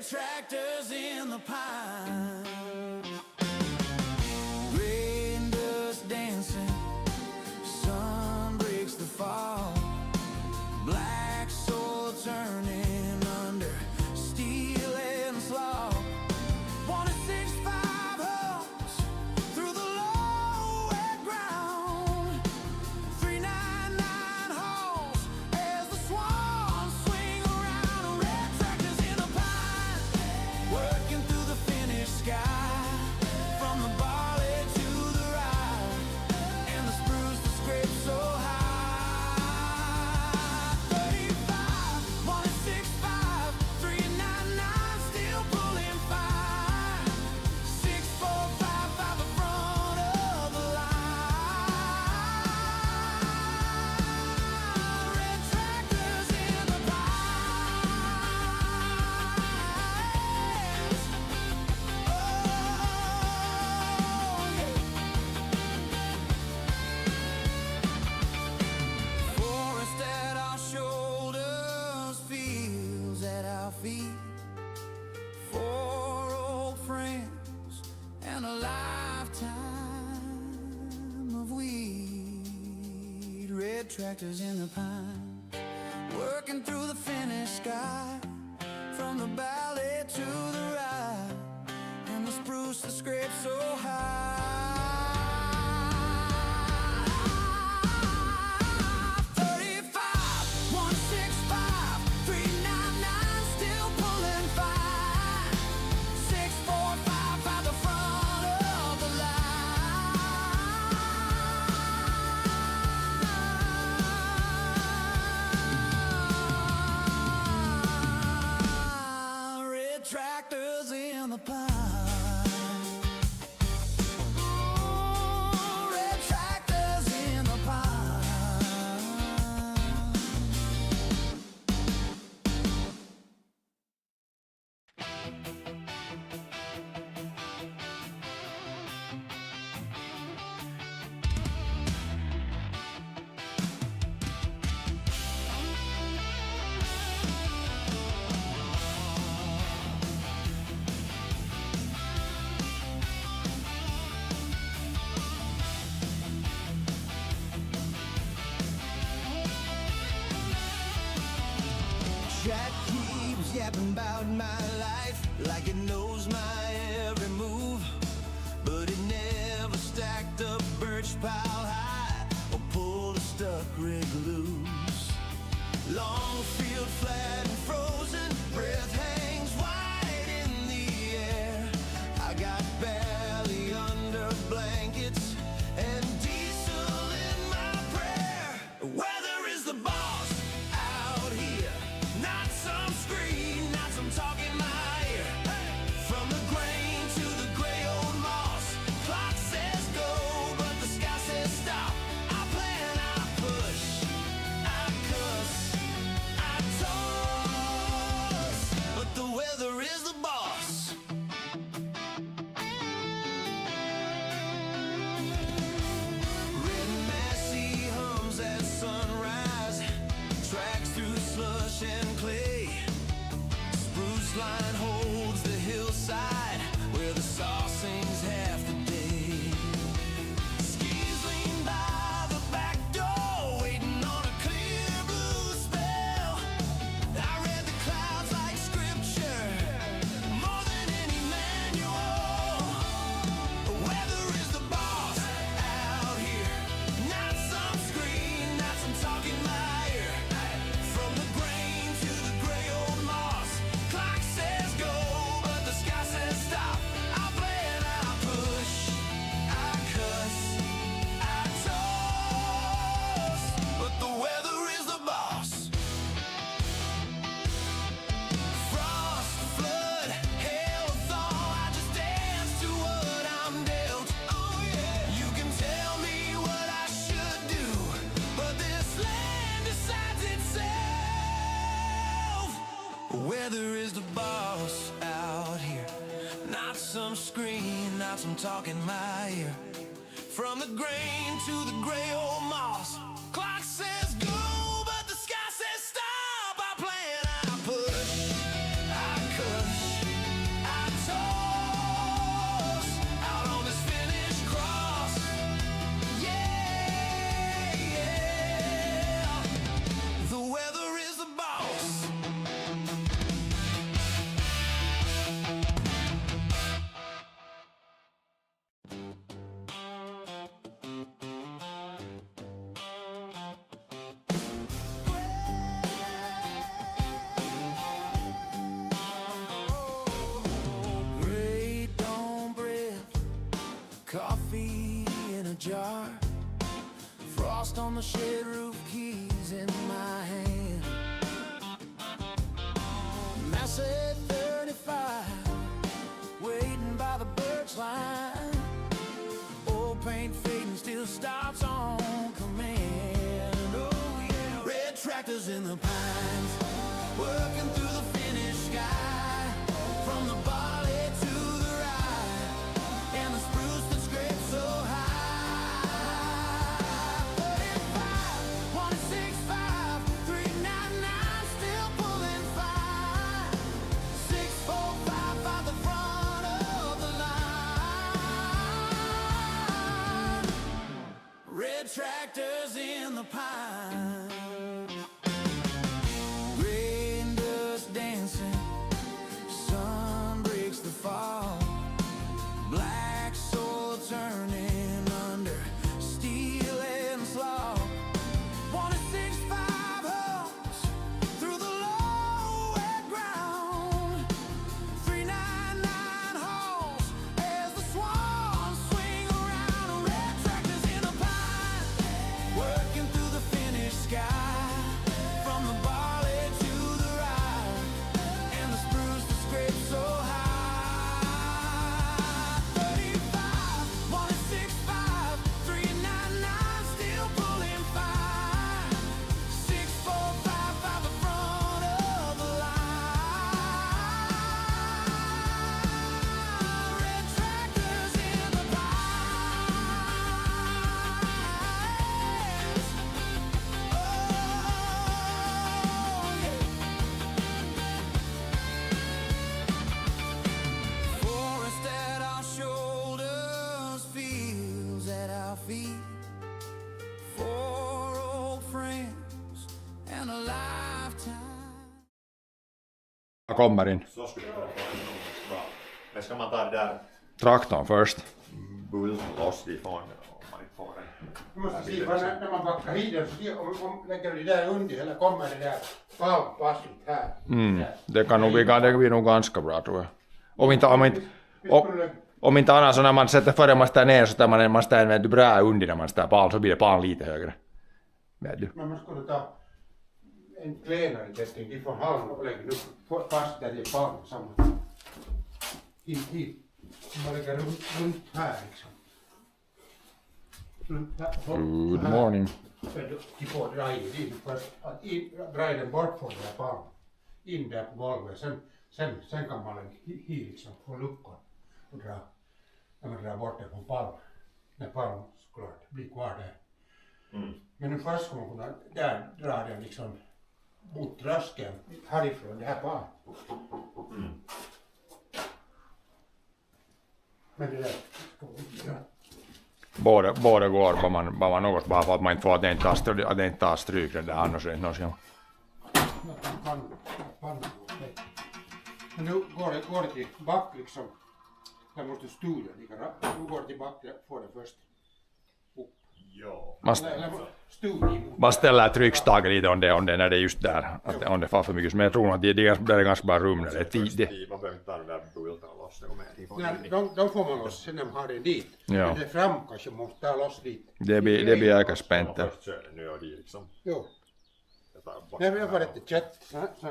red tractors in the pine. Rain dust dancing, sun breaks the fall. Black soil turning under steel and slaw. 165 holes through the low wet ground. 399 holes as the swans swing around. Red tractors in the pine, working through the finished sky. From the barley to the rye, and the spruce that scrapes so high. 35, 165, 399, still pulling fire. 6455 the front of the line. Red tractors in the pines. Oh, yeah. Forest at our shoulders, fields at our feet. 4 old friends and a lifetime of weed. Red tractors in the pine, working through the finished sky. From the valley to the rye, and the spruce that scrapes so high. 35, 165, 399, still pulling fire. 6455 the front of the line. Red tractors in the pine. Red tractors in the pine. Jack keeps yapping about my life like it knows my every move, but it never stacked up birch pile high or pulled a stuck rig loose. Long field flat and frozen, breath hangs wide in the air. I got belly under blankets and diesel in my prayer. Weather is the boss out here, not some screen, not some talking my ear. From the grain to the gray old moss, clock says go, but the sky says stop. I plan, I push, I cuss, I toss, but the weather is the boss. Red Massey hums at sunrise, tracks through slush and clay. Spruce line holds the hillside where the saw sings half the day. Skis lean by the back door, waiting on a clear blue spell. I read the clouds like scripture, more than any manual. The weather is the boss out here, not some screen, not some talking my ear. From the grain to the gray old moss, clock says go, but the sky says stop. I plan, I push, I cuss, I toss, but the weather is the boss. Frost, flood, hail, thaw, I just dance to what I'm dealt. Oh yeah, you can tell me what I should do, but this land decides itself. Weather is the boss out here, not some screen, not some talking my ear. From the grain to the gray old moss, clock says go, but the sky says stop. I plan, I push, I cuss, the shed roof, keys in my hand. Massey 35, waiting by the birch line. Old paint fading, still stops on command. Oh yeah, red tractors in the pines, working through the finished sky. From the barley to the rye, and the spruce that scrapes so high. 35, 165, 399, still pulling fine. 645 by the front of the line. Red tractors in the pine. Rain dust dancing, sun breaks the fall. Black soil turning under steel and slaw. 165 holes through the low wet ground. 399 holes as the swans swing around. Red tractors in the pine, working through the finished sky. From the barley to the rye, and the spruce that scrapes so high. 35, 165, 399, still pulling fine. 645 by the front of the line. Red tractors in the pines. Oh, yeah. Forest at our shoulders, fields at our feet. 4 old friends and a lifetime. Kommarin. Så skulle det vara bra. Men ska man ta det där Traktorn först. bult loss ifrån om man inte får den? Du måste se när man backar hit den, så se om lägger du det där under eller kommer det där passligt här. Där. Det kan nog det blir nog ganska bra tror jag. Om inte annars så när man sätter före man ställer ner så tar man ställer bra under när man ställer pan så blir det pan lite högre. Vet du? Men man skulle ta en klenare tätting ifrån hallen och lägga nu fast där i pan samma. Hit. Man lägger runt här liksom. Runt här. Good morning. De får dra in först. Dra den bort från den här pan. In där på golvet. Sen kan man liksom få luckan och dra. När man drar bort den från palm. När palm såklart blir kvar där. Men nu först ska man kunna dra den liksom mot tröskeln härifrån det här pan. Men det där ska man inte göra. Båda går bara något bara för att man inte får att det inte tar stryk det där annars är det inte något som. Men nu går det till back liksom. Jag måste studera lika rakt. Nu går det till back, jag får det först. Ja. Man ställer tryckstaget lite om det när det är just där. Att om det får för mycket. Men jag tror att det är ganska bra rum när det är tid. Man behöver inte ta den där bulten loss. De får man loss sen när man har det dit. Ja. Men det fram kanske måste ta loss dit. Det blir aika spänt där. Först kör det nu och det liksom. Jo. Jag tar bort Nej, men jag var lite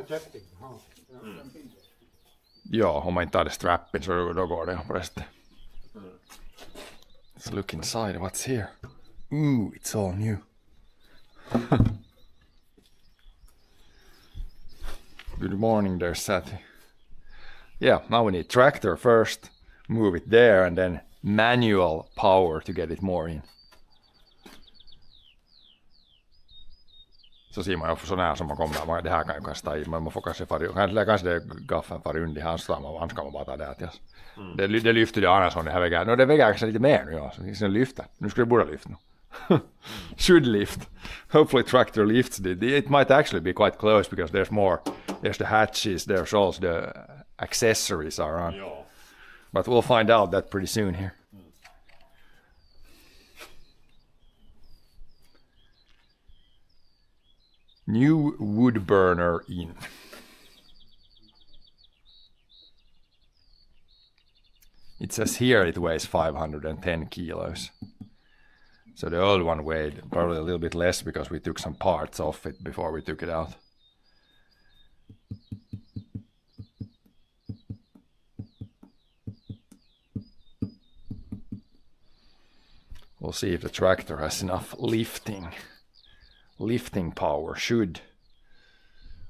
kätting. Ja, om man inte tar det strappen så då går det förresten. Let's look inside. What's here? Ooh, it's all new. Good morning there, Sati. Yeah, now we need tractor first, move it there, and then manual power to get it more in. Så ser man ju sån här som man kommer, det här kan ju kasta i, men man får kanske det gaffeln fara under här, så annars kan man bara ta det här till oss. Det lyfter det annars om det här väger, det väger kanske lite mer nu, ja, så det lyfter. Nu skulle det borde lyfta nu. Should lift. Hopefully tractor lifts it. It might actually be quite close because there's the hatches, there's also the accessories are on. Ja. But we'll find out that pretty soon here. New wood burner in. It says here it weighs 510 kilos. So the old one weighed probably a little bit less because we took some parts off it before we took it out. We'll see if the tractor has enough lifting power. Should.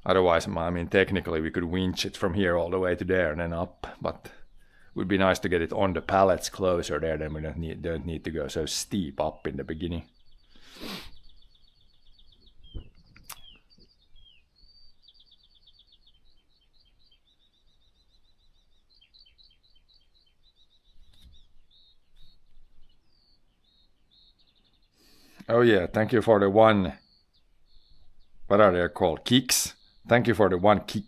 Otherwise, I mean, technically we could winch it from here all the way to there and then up, but it would be nice to get it on the pallets closer there, then we don't need to go so steep up in the beginning. Oh yeah, thank you for the one, what are they called, kicks? Thank you for the one kick.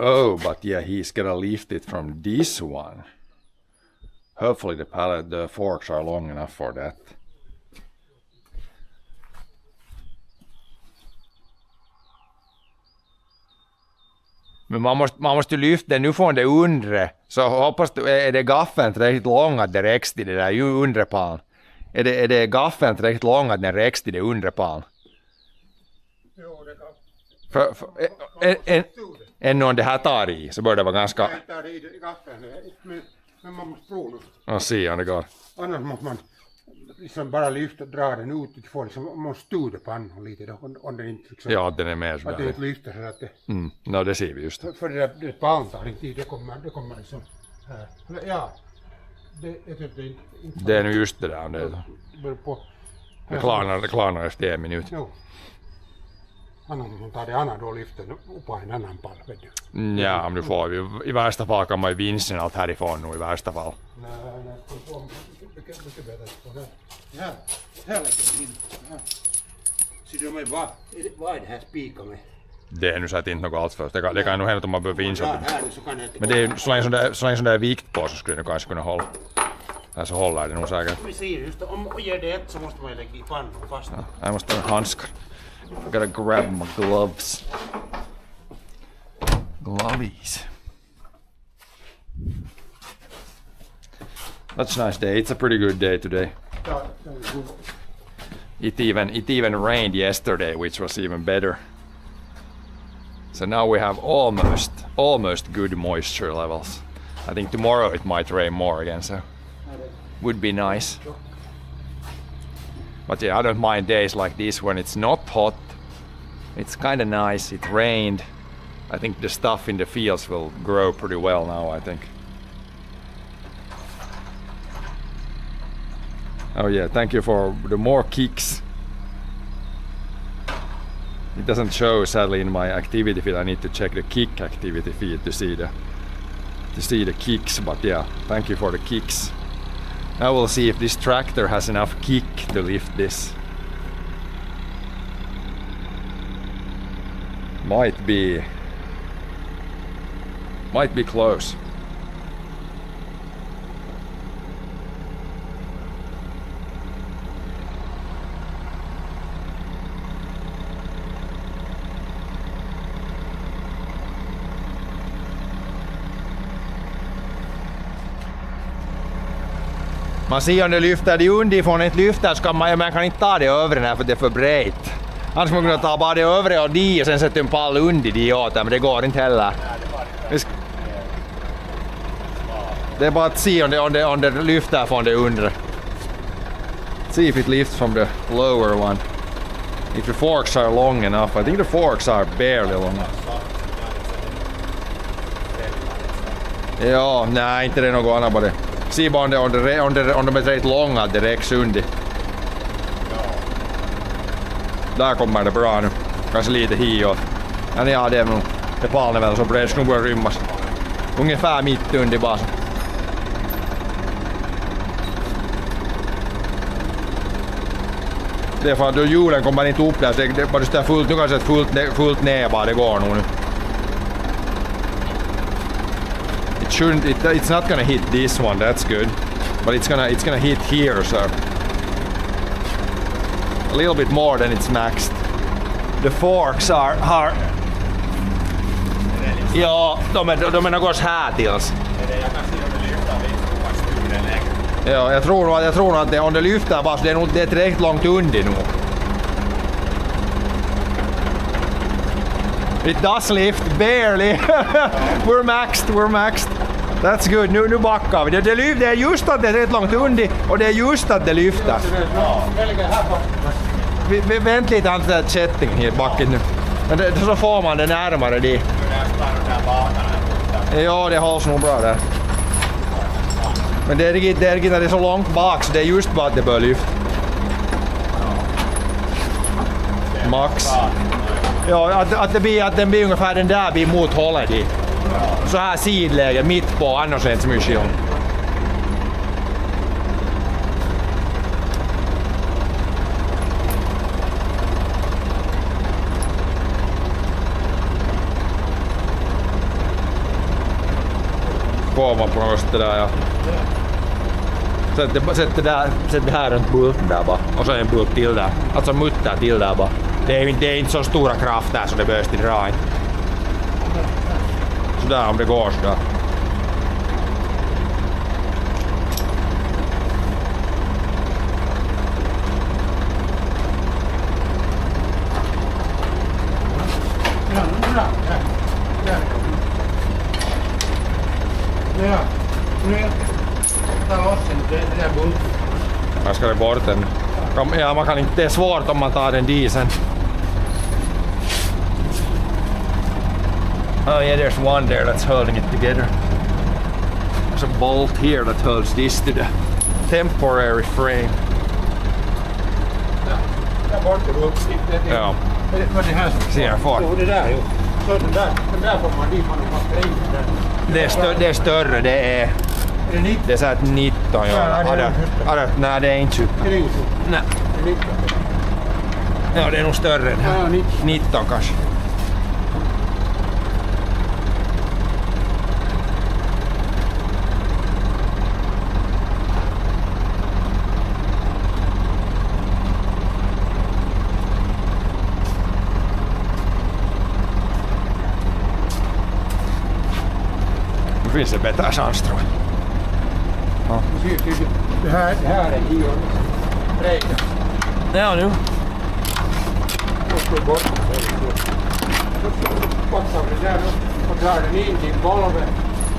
Oh, but yeah, he's gonna lift it from this one. Hopefully the forks are long enough for that. Men man måste lyfta den nu från det undre. Så hoppas du, är det gaffeln tillräckligt lång att det räcks till det där undre pan? Är det gaffeln tillräckligt lång att den räcks till det undre pan? Jo, det kan. Ännu om det här tar i så bör det vara ganska... Jag tar det i gaffeln, men man måste prova. Ja, se om det går. Annars måste man liksom bara lyfta och dra den ut och få liksom, man måste studa pannan lite då, om den inte liksom... Ja, den är mer att det sådär. inte lyfter så att det... No, det ser vi just. För det pan tar inte tid, det kommer liksom här. Ja, jag tyckte inte... Det är nu just det där om det. Beror på... Det klarnar efter en minut. Jo. Annan som tar det andra då lyfter upp på en annan pall, vet du. Ja, men nu får vi, i värsta fall kan man ju vinsten allt härifrån nu i värsta fall. Nej, mycket bättre på det. Ja, här lägger vi in. Ser du med vad är det här spikar med? Det är nu så att inte något alls först. Det kan nog hända om man behöver Ja, vinsa. här så kan det... Men det är så länge sån där vikt på så skulle det kanske kunna hålla. Här så håller det nog säkert. Vi ser just om man ger det ett så måste man lägga i pannan fast. Jag måste ha handskar. I gotta grab my gloves. Glovies. That's a nice day. It's a pretty good day today. Ja, det är god. It even rained yesterday, which was even better. So now we have almost good moisture levels. I think tomorrow it might rain more again, so would be nice. But yeah, I don't mind days like this when it's not hot. It's kind of nice. It rained. I think the stuff in the fields will grow pretty well now, I think. Oh yeah, thank you for the more kicks. It doesn't show sadly in my activity feed. I need to check the kick activity feed to see the kicks, but yeah, thank you for the kicks. Now we'll see if this tractor has enough kick to lift this. Might be close. Man ser om det lyfter det underifrån, ett lyfter så man kan inte ta det övre här för det är för brett. Annars man kunna ta bara det övre och och sen sätta en pall under de åt men det går inte heller. Det är bara att se om det lyfter från det undre. See if it lifts from the lower one. If the forks are long enough. I think the forks are barely long enough. Ja, nej inte det något annat på det. Se bara om de är tillräckligt långa att det räcks under. Där kommer det bra nu. Kanske lite hiåt. Ja, det är nog. Det pallen väl så bred ska nog börja rymmas. Ungefär mitt under basen. Det är för att då hjulen kommer inte upp där, så det bara står fullt, nu kan jag säga fullt ner bara, det går nog nu. It's not gonna hit this one, that's good. But it's gonna hit here, so. A little bit more than it's maxed. The forks are ja, de är något här tills. Ja, jag tror nog att det, om det lyfter bara så det är tillräckligt långt under nu. It does lift, barely. We're maxed. That's good, nu backar vi. Det är just att det är rätt långt under och det är just att det lyfter. Vi väntar lite an till den kättingen i backen nu. Men så får man det närmare dit. Ja, det hålls nog bra där. Men det är inte när det är så långt bak så det är just bara att det bör lyfta. Max. Ja, att den blir ungefär den där blir mot hållet dit. Så här sidläge mitt på, annars är det inte så mycket skillnad. Kova på något sätt där, ja. Sätt det här runt bulten där bara. Och så en bult till där. Alltså mutta till där bara. Det är inte så stora kraft där så det behövs till dra inte. Sådär om det går sådär. Ja, nu tar loss den där bulten. Jag ska det bort den. Ja, man kan inte, det är svårt om man tar den dieseln. Oh yeah, there's one there that's holding it together. There's a bolt here that holds this to the temporary frame. Där borta upp. Ja. Vad det här som? Ser fart. Jo, det där ju. Så den där får man dit man har fått in den. Det är större, det är... Är det 19? Det är såhär 19, ja. Nej, det är inte 20. Är det inte? Nej. Det är 19. Ja, det är nog större än här. Ja, 19 kanske. Nu finns det bättre chans tror jag. Det här är ju brejda. Ja, nu. Och så bort. Så boxar vi där och drar den in i golvet.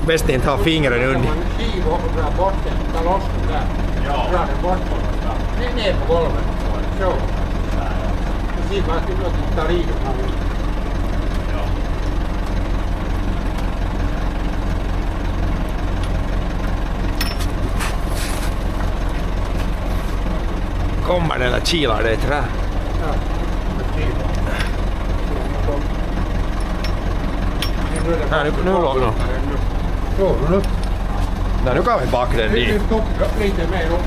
Bäst inte ha fingret under. Man skivar och drar bort den, tar loss den där. Drar den bort den. Ner på golvet. Så. Precis, man ska inte ta i den. Kommer den där kilar det i trä. Ja, Nej, nu låg den. Så, nu. Nej, nu kan vi backa den dit. Lyft upp lite mer upp.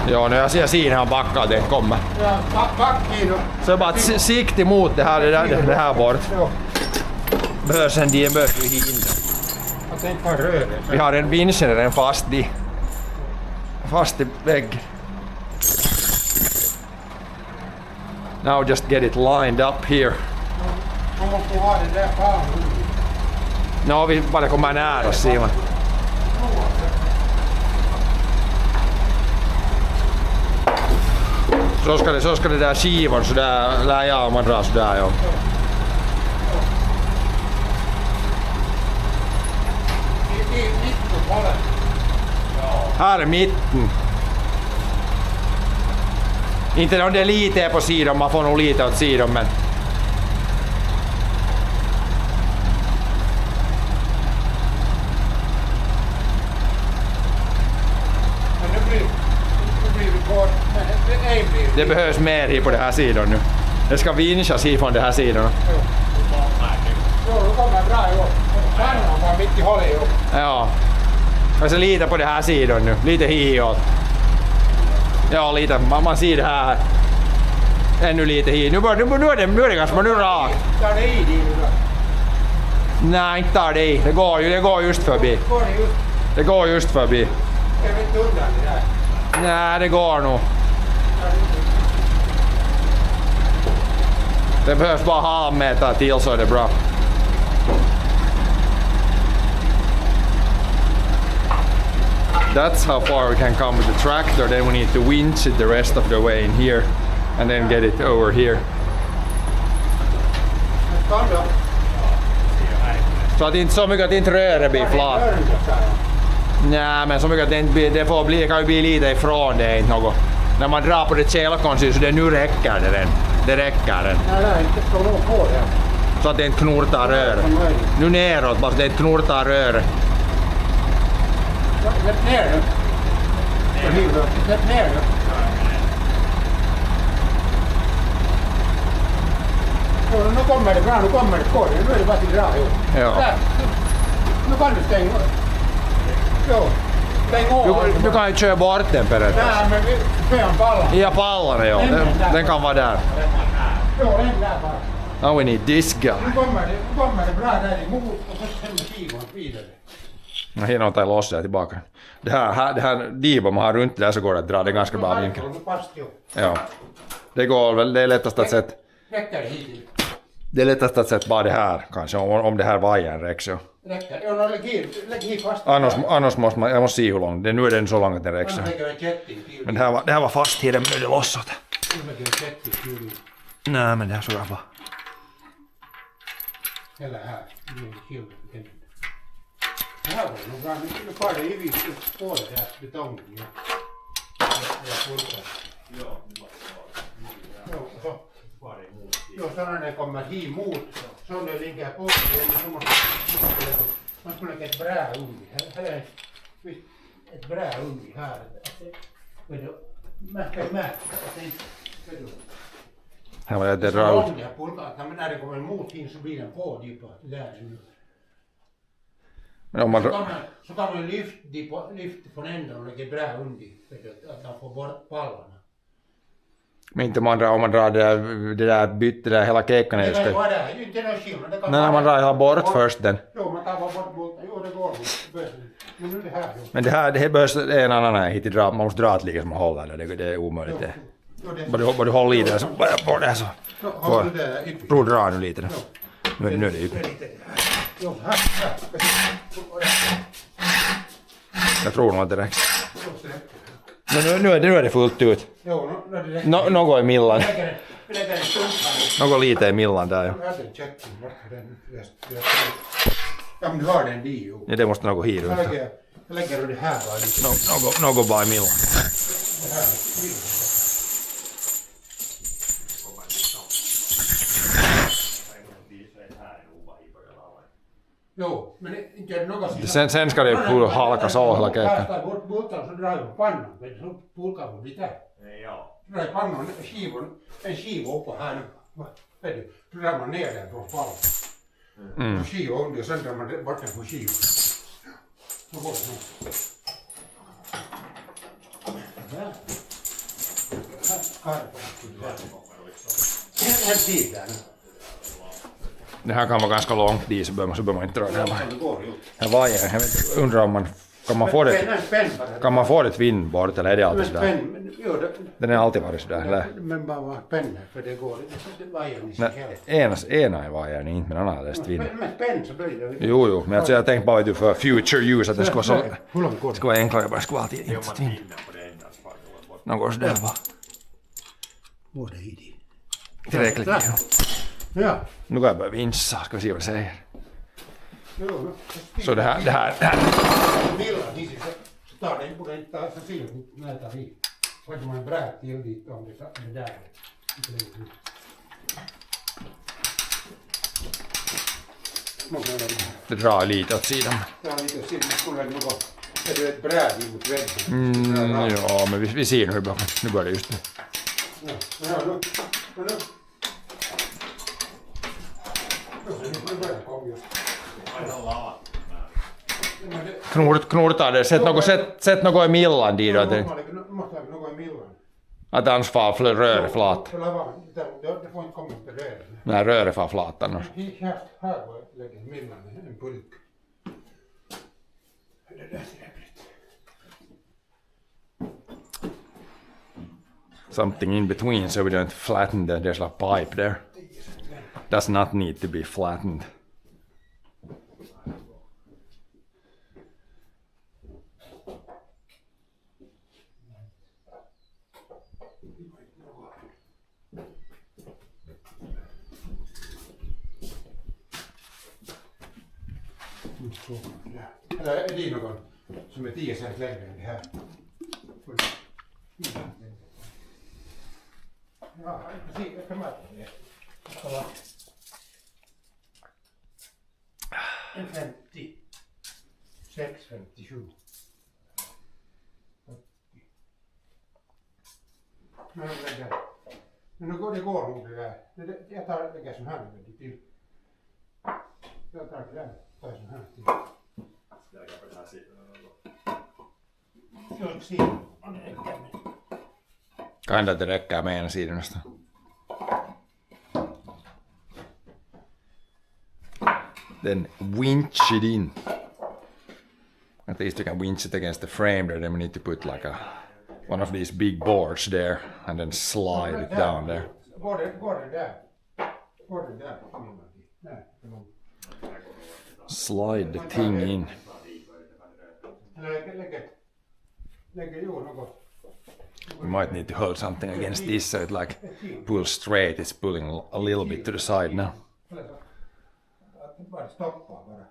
Ja, nu jag ser han backar det kommer. Ja, back in och... Så bara sikt emot det här bort. Ja, Behövs en del behövs vi hinna. jag tänkte bara röra. Vi har en vinschare fast i väggen. Now just get it lined up here. Man måste ha den där fan. No, vi bara kommer nära Simon. Så ska det där skivan sådär, ja man drar sådär ja. I mitten på den. Här är mitten. Inte om det är lite på sidan, man får nog lite åt sidan men... Men nu blir vi kort. Det behövs mer här på den här sidan nu. Det ska vinschas från den här sidan. Så, då kommer bra ihop. mitt i hållet upp. Ja. Jag ska lita på det här sidan nu. Lite hitåt. Ja, lite. Man ser det här. Ännu lite hit. Nu är det ganska nu rakt. Tar det i din då? Nej, inte tar det i. Det går just förbi. Går det just? Det går just förbi. Jag vet inte undan det där. Nej, det går nog. Det behövs bara halvmeter till så är det bra. That's how far we can come with the tractor. Then we need to winch it the rest of the way in here and then get it over here. Kom då. Så att inte så mycket att inte röret blir flat. Nej, men så mycket att det inte blir, kan ju bli lite ifrån det, inte något. När man drar på det kälkonsis så det nu räcker det den. Det räcker den. Nej, inte står nog på det. Så att det inte knortar röret. Nu neråt bara så det inte knortar röret. Sätt ner nu. Sätt ner nu. Nu kommer det bra, nu kommer det på det. Nu är det bara till dra ihop. Ja. Där. Nu kan du stänga. Jo. Stäng av. Du kan ju köra bort den per ett. Nej, men vi får pallar. Ja, pallarna ja. Den kan vara där. Jo, den där bara. Now we need this guy. Nu kommer det bra där emot och så sen med skivan vidare. Jag hinner inte loss där tillbaka. Det här diva man har runt där så går det att dra det ganska bra vinkel. Ja. Det går väl, det är lättast att sätta. Räcker det hittills? Det är lättast att sätta bara det här kanske om det här vajern räcker. Räcker. Ja, lägg hit fast. Annars måste jag måste se hur lång. Nu är den så lång att den räcker. Men det här var fast här, den blev loss åt. Nej, men det här såg jag bara. Eller här. Det här var nog bra. Nu får det ju på det här betongen. Jo, så när det kommer hit mot, så det ligger på det, man skulle lägga ett brä under. Här är ett brä under här. Märk. Här var det Så dra ut. om det pulkar, när det kommer mot hit så blir den pådypad där nu. Men om man, Så kan man lyfta från änden och lägga brä under, att man får bort pallarna. men inte om man drar det där bytte där hela kekan. Det kan ju vara där, det är inte någon skillnad. Nej, man drar hela bort först den. Jo, man tar bara bort bulten. Jo, det går. Men nu är det här. Jo. Men det här behövs en annan hit i dra. Man måste dra ett lika som man håller det är omöjligt det. Bara du håller i det så bara på det så. Prov dra nu lite. Nu är det ypigt. Jo, här. Jag tror nog att det räcker. Men nu är det fullt ut. Jo, nu är det rätt. Något i millan. Vi lägger en stumpa. Något lite i millan där ju. Jag hade en kötting. Ja, men du har den dit ju. Ja, det måste något hit runt. Jag lägger det här bara lite. Något bara i millan. Det här. Jo, men inte är det något som... Sen ska det halkas av hela kekan. Kastar bort bultan så drar jag pannan. Så pulkar man lite där. Ja. Drar jag pannan, en skiva uppe här nu. Vet du, då drar man ner den från pallen. Skiva under och sen drar man bort den på skivan. Så går det nu. Där. En tid där nu. Det här kan vara ganska långt dit så behöver man inte dra det här. Det går ju. Här vajern, jag undrar om man kan man få det tvinn bort eller är det alltid sådär? Den är alltid varit sådär eller? Men bara pennor för det går inte vajern i sig själv. Ena är vajern inte men annan är det tvinn. Men penn så blir det. Jo, men alltså jag tänkte bara att för future use att det ska vara så. Hur långt går Det ska vara enklare bara, det ska vara alltid inte tvinn. Något sådär bara. Går det i det? Tillräckligt. Ja. Nu kan jag börja vinsa, ska vi se vad det säger. Jo, Så det här. Villan i så tar den på den tar så fint näta vid. Så att man brät till dit om det där. Det drar lite åt sidan. Ja, lite sidan skulle det något. Är det ett bräd mot väggen? Ja, men vi ser nu hur bra. Nu börjar det just nu. Ja, nu. Nu börjar det komma just. Knurta det. Sätt något emellan dit då. Måste ha något emellan. Att annars far röret flat. Det får inte komma till röret. Nej, röret far flat annars. Här var jag lägger emellan en pulk. Det där är trevligt. Something in between so we don't flatten there's a pipe there. Does not need to be flattened. Eller är det någon som är 10 cent längre än det här? Ja, precis. Jag kan mäta det. En 50. 6, 57. Men nu går det nog det där. Jag tar lägger sån här med till. Jag tar det där. Tar sån här till. Lägger på den här sidan. Jag ser. Kan det räcka med ena sidonasta. Then winch it in. At least you can winch it against the frame there. Then we need to put like one of these big boards there and then slide it down there. Går det där? Går det där? Nej. Slide the thing in. Lägger ju något. We might need to hold something against this so it like pulls straight. It's pulling a little bit to the side now. Bara stoppa bara.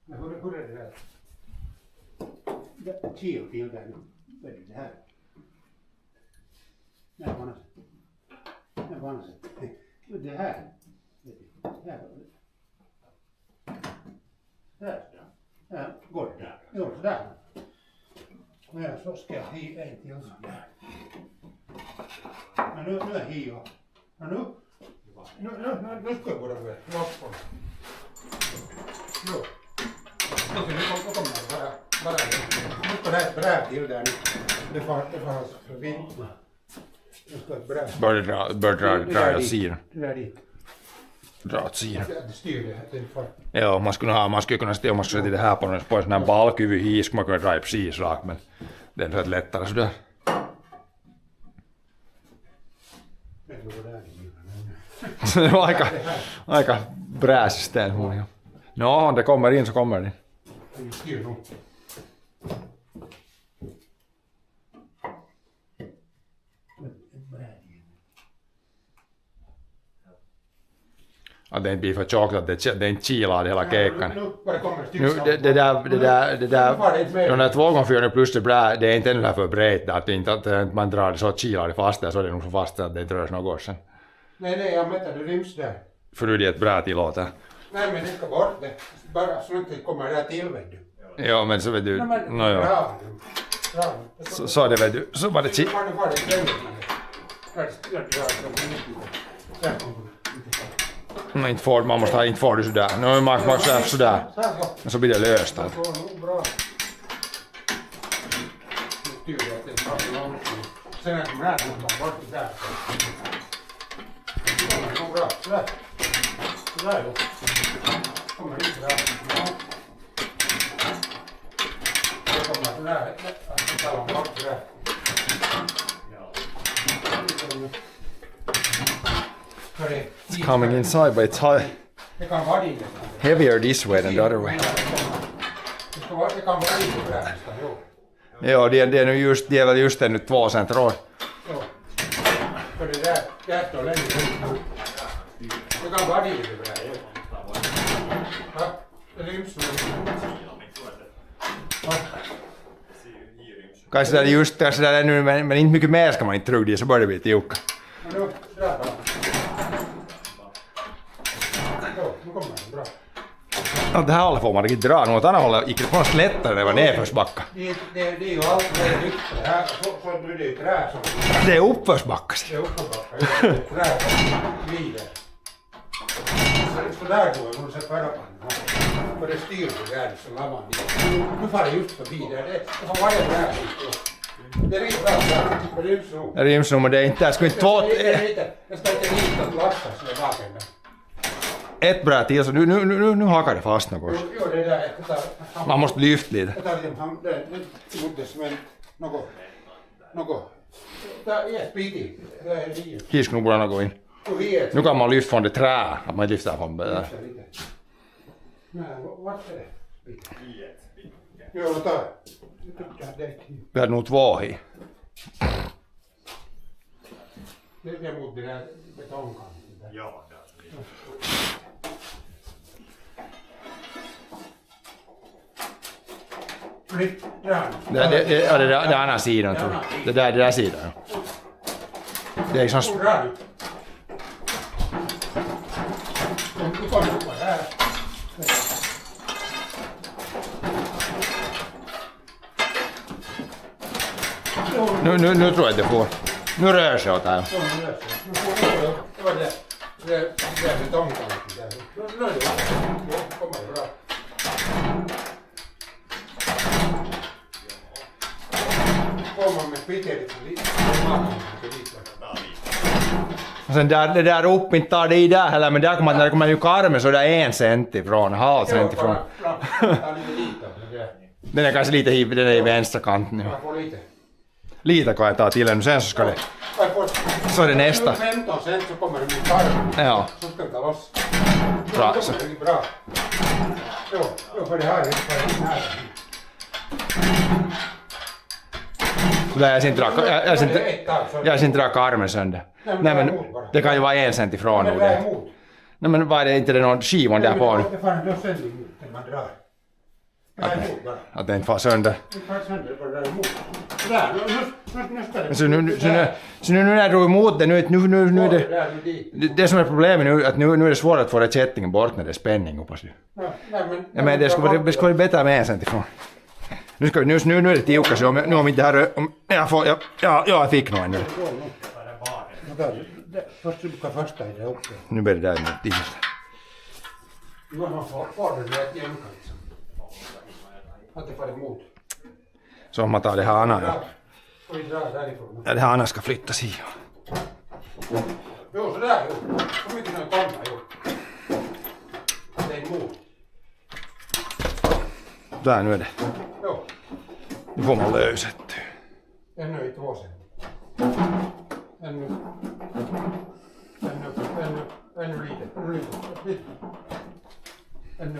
Men hur är det där? Det kil till där nu. Vad är det här? Nej, vad är det? Det här. Där går det där. Jo, sådär. Ja, så ska jag hiva en till sån där. Men nu är hiva. Men nu ska jag börja med loppor. Nu. Nu kommer det bara. Nu ska det här bräd till där. Det får hans förvittna. Nu ska ett bräd. Bör dra åt sidan. Det där dit. Dra åt sidan. Det styr det. Ja, man skulle kunna ställa, om man skulle sätta det här på en sån här balk över hit skulle man kunna dra precis rakt, men det är lite lättare sådär. Det var aika bräsisteen mulla. No, det kommer in så kommer det. Att det inte blir för tjockt, att det inte kilar hela kekan. Nu, det där, de där 2x4 plus det är inte ännu för brett, att man drar det så kilar det fast där, så är det nog så fast att det inte rörs något sen. Nej, jag mätade ryms där. För du är ett bra tillåt. Nej, men det ska bort det. Bara så inte kommer där till, vet du. Ja, men så vet du, Bra. så det vet du, så var det Det var det klämmet. Nej, inte får, man måste ha, inte får du sådär. Nu man måste sådär. Men så blir det löst. Det går nog bra. Nu styr jag att det tar långsamt. Sen när jag kommer här, så tar bort det där. Det går nog bra. Sådär. Sådär då. Kommer inte där. Det kommer sådär. Jag tar bort det där. It's coming inside, but it's heavier this way than the other way. Ja, det är nu just, det är väl just nu 2 cent råd. För det där står länge. Det kan vara dit det där. Ja, det ryms nu. Kanske det är just där nu, men inte mycket mer ska man inte tro det, så börjar det bli tjocka. Nu kommer det bra. Ja, det här hållet får man riktigt dra, något annat hållet gick det på något lättare när det var nedförsbacka. Det är ju allt det är lyft det här, så nu är det ju trä som... Det är uppförsbacka. Det är uppförsbacka, det är trä som glider. sådär då, när du ser förra pannan. Och det styr på där, så lavan dit. Nu far jag just förbi där, det får varje där. Det är riktigt bra, men det är inte så. Det ryms nog, men det är inte, jag skulle inte två... Jag ska inte lita att lasta så det är vaken där. Ett bra till, så nu hakar det fast något. Jo, det där, Man måste lyfta lite. jag tar det mot det som en, något. Det är ett piti, det är livet. Här skulle nog borde gå in. Och vi är Nu kan man lyfta från det trä, att man lyfter från det där. Nej, vart är det? Jo, då tar jag. Vi hade nog två i. Det är mot det där betongkanten där. Ja, Fritt, där. Det är andra sidan, tror jag. Det där sidan. Det är liksom... Bra. Nu kommer du på här. Nu tror jag att det får... Nu rör sig åt här. Så nu löser det. Nu får du upp. Det var det betongkanten där. Nu är det bra. Nu kommer det bra. Får man med piteligt lite. Och sen det där upp, inte tar det i där heller, men där kommer, när det kommer ju karmen så är det 1 cent ifrån, halv cent ifrån. Den är kanske lite hiv, den är i vänstra kanten. Ja. Jag får lite. Lite kan jag ta till den, sen så ska det... Så är det nästa. 15 cent så kommer det mot karmen. Ja. Så ska vi ta loss. Bra. Så kommer det bra. Jo, för det här är inte här. Så där jag inte dra karmen sönder. Nej men det kan ju vara 1 cent ifrån nog det. Nej men var det inte det någon skivan där på nu? Det får en sändning emot när man drar. Det är emot bara. Att det inte får sönder. Det får sönder bara där emot. Där, nu ska det. Så nu när jag drog emot det, nu är det... Det som är problemet nu är att nu är det svårt att få det kättingen bort när det är spänning hoppas du. Ja men det skulle vara bättre med 1 cent ifrån. Nu är det tiuka så nu om inte här... Jag fick nog ännu. Första är det uppe. Nu blir det där med tidigt. Nu har man får det rätt jämka liksom. Att det får emot. Så om man tar det här andra då. Och vi drar därifrån. Ja, det här andra ska flyttas i. Jo, sådär jo. Så mycket som kommer jo. Det är emot. Där nu är det. Jo. Nu får man löset. Ännu i 2 cent. Ännu lite. Ännu.